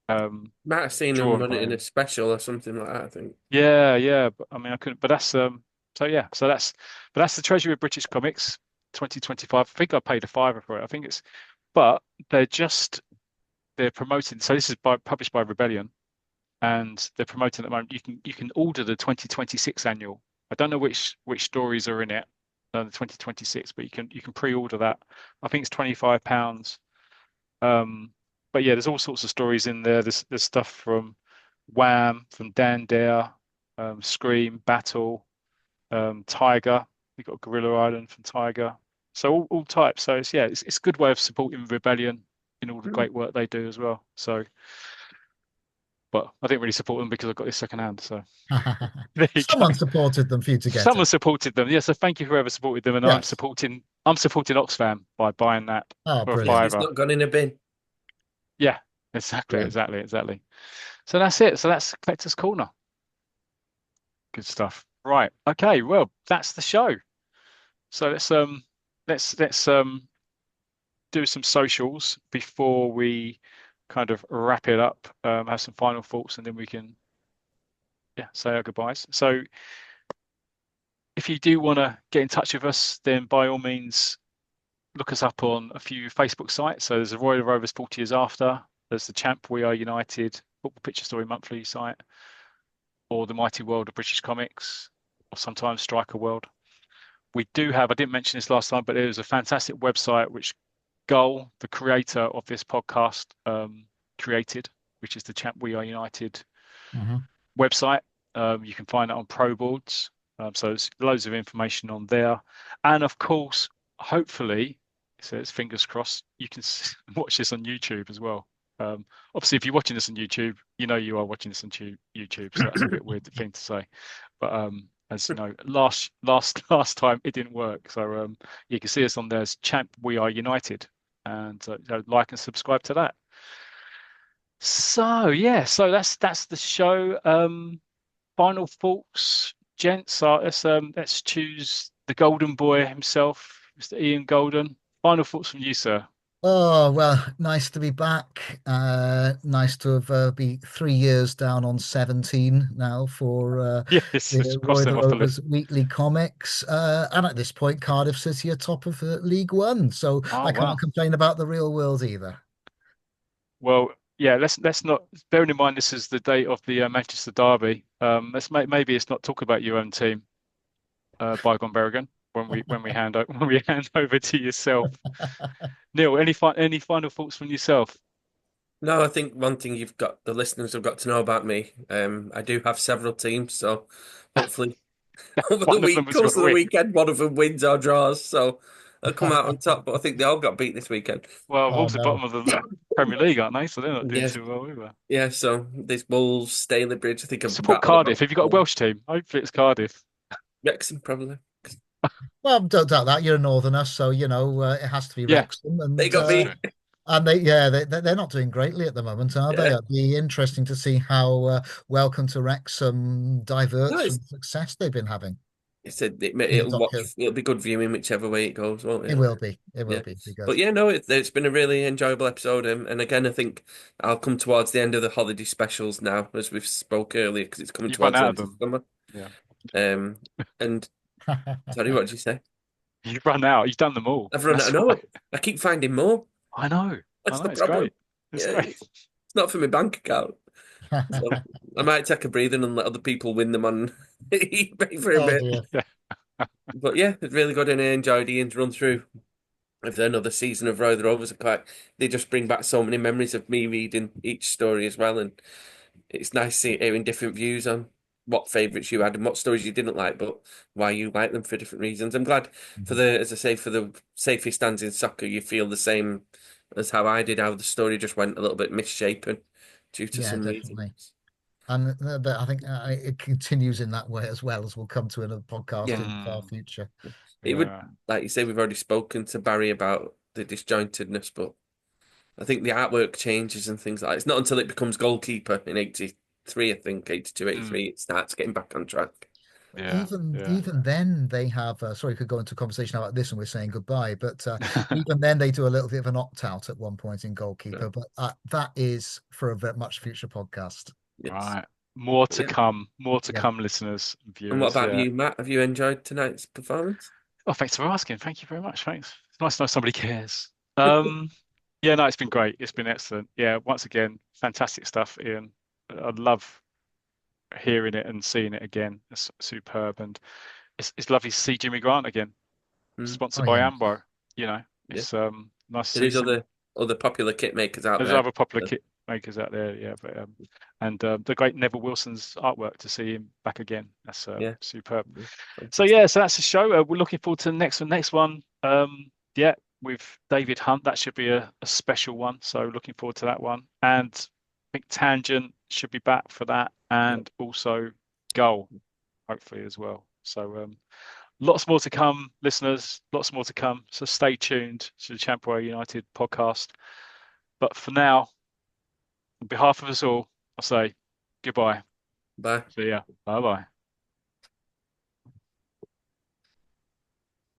Might have seen them drawn run it by in a him. special or something like that, I think. Yeah. But I mean, I couldn't. But that's so yeah. But that's the Treasury of British Comics, 2025. I think I paid a fiver for it. I think it's. But they're just they're promoting. So this is published by Rebellion, and they're promoting at the moment. You can order the 2026 annual. I don't know which stories are in it, the 2026, but you can pre-order that. I think it's £25. But yeah, there's all sorts of stories in there. There's stuff from Wham, from Dan Dare, Scream, Battle, Tiger. We've got Gorilla Island from Tiger. So all types. So it's a good way of supporting Rebellion in all the Mm. great work they do as well. So, but I didn't really support them because I got this second hand. So there you go. Someone supported them for you to get Someone it. supported them. Yeah, so thank you whoever supported them, and Yes. I'm supporting Oxfam by buying that Oh, for a At least brilliant. it's fiver. not gone in a bin. Yeah, Yeah. exactly. So that's it. So that's Collector's Corner. Good stuff. Right. Okay. Well, that's the show. So let's do some socials before we kind of wrap it up, have some final thoughts, and then we can say our goodbyes. So if you do want to get in touch with us, then by all means look us up on a few Facebook sites. So there's the Roy the Rovers 40 Years After, there's the Champ We Are United Football Picture Story Monthly site, or the Mighty World of British Comics, or sometimes Striker World. We do have, I didn't mention this last time, but there's a fantastic website which Gull, the creator of this podcast, created, which is the Champ We Are United website. You can find it on Pro Boards. So there's loads of information on there. And of course, hopefully, so it's fingers crossed, you can watch this on YouTube as well. Obviously, if you're watching this on YouTube, you know you are watching this on YouTube. So that's a bit weird thing to say. But as you know, last time it didn't work. So you can see us on there as Champ We Are United, and like and subscribe to that. So yeah, so that's the show. Final thoughts, gents. Let's choose the Golden Boy himself, Mr. Ian Golden. Final thoughts from you, sir. Oh, well, nice to be back. Nice to have be 3 years down on 17 now for Yes, it's the Roy crossed the them off the Rovers list. Weekly Comics. And at this point, Cardiff City are top of League One, so Oh I can't wow. complain about the real world either. Well, yeah. Let's not, bearing in mind this is the date of the Manchester derby. Maybe it's not talk about your own team, bygone Berrigan, when we hand over to yourself. Neil, any final thoughts from yourself? No, I think one thing the listeners have got to know about me. I do have several teams, so hopefully over the One of them week, was going course to of the win. weekend, one of them wins or draws, so I'll come out on top. But I think they all got beat this weekend. Well, Oh Wolves are bottom no. of the Premier League, aren't they? So they're not doing Yes, too well either. yeah. So this Wolves, Stalybridge, I think I've Support rattled Cardiff. about Have you got a Welsh team? Hopefully it's Cardiff. Wrexham probably. Well, don't doubt that you're a northerner, so it has to be Yeah, Wrexham, They and got that's beat. true. they're not doing greatly at the moment, are they? Yeah, It'd be interesting to see how Welcome to Wrexham no, diverts from the success they've been having it's in the it'll top hill. it'll be good viewing whichever way it goes, won't It it? will be. It will Yeah, be good. but yeah, no, it's been a really enjoyable episode, and again, I think I'll come towards the end of the holiday specials now, as we've spoke earlier, because it's coming You've run towards the out end of of the them. summer. Yeah. And sorry, what did you say? You've run out. You've done them all. I've run out. That's No, why. I keep finding more. I know. I That's know. the It's problem. great. It's Yeah, great. it's not for my bank account. So I might take a breather and let other people win them on eBay for a Oh bit. dear. Yeah. But yeah, it's really good, and I enjoyed Ian's run through of another season of Roy the Rovers. They just bring back so many memories of me reading each story as well, and it's nice hearing different views on what favourites you had and what stories you didn't like, but why you like them for different reasons. I'm glad as I say, for the safety stands in soccer, you feel the same as how I did, how the story just went a little bit misshapen due to Yeah, some definitely. reasons. And but I think it continues in that way as well, as we'll come to another podcast Yeah, in the far Mm, future. it would, yeah. like you say, we've already spoken to Barry about the disjointedness, but I think the artwork changes and things like that. It's not until it becomes goalkeeper in 83, I think, 82, Mm, 83, it starts getting back on track. yeah. Even then they have sorry, we could go into a conversation about this and we're saying goodbye, but even then they do a little bit of an opt-out at one point in Right. goalkeeper, but that is for a very much future podcast. Yes. Right. More But to yeah. come. More to Yeah. come, listeners and And what viewers. about Yeah. you, Matt? Have you enjoyed tonight's performance? Oh, thanks for asking. Thank you very much. Thanks. It's nice to know somebody cares. Yeah, no, it's been great. It's been excellent. Yeah, once again, fantastic stuff, Ian. I love hearing it and seeing it again. It's superb, and it's lovely to see Jimmy Grant again, Mm, Oh sponsored by yeah. Ambo. You know, yeah. it's nice to There see is some. other popular kit makers out There's there. other popular kit makers out there, yeah, but and the great Neville Wilson's artwork to see him back again. That's Yeah. superb. Yeah. So yeah, so that's the show. We're looking forward to the next one. Next one, yeah, with David Hunt. That should be a special one. So looking forward to that one. And I think Tangent should be back for that, Yeah. and also Goal, hopefully as well. So lots more to come, listeners. Lots more to come. So stay tuned to the Champion United podcast. But for now, on behalf of us all, I'll say goodbye. Bye. See ya. Bye bye.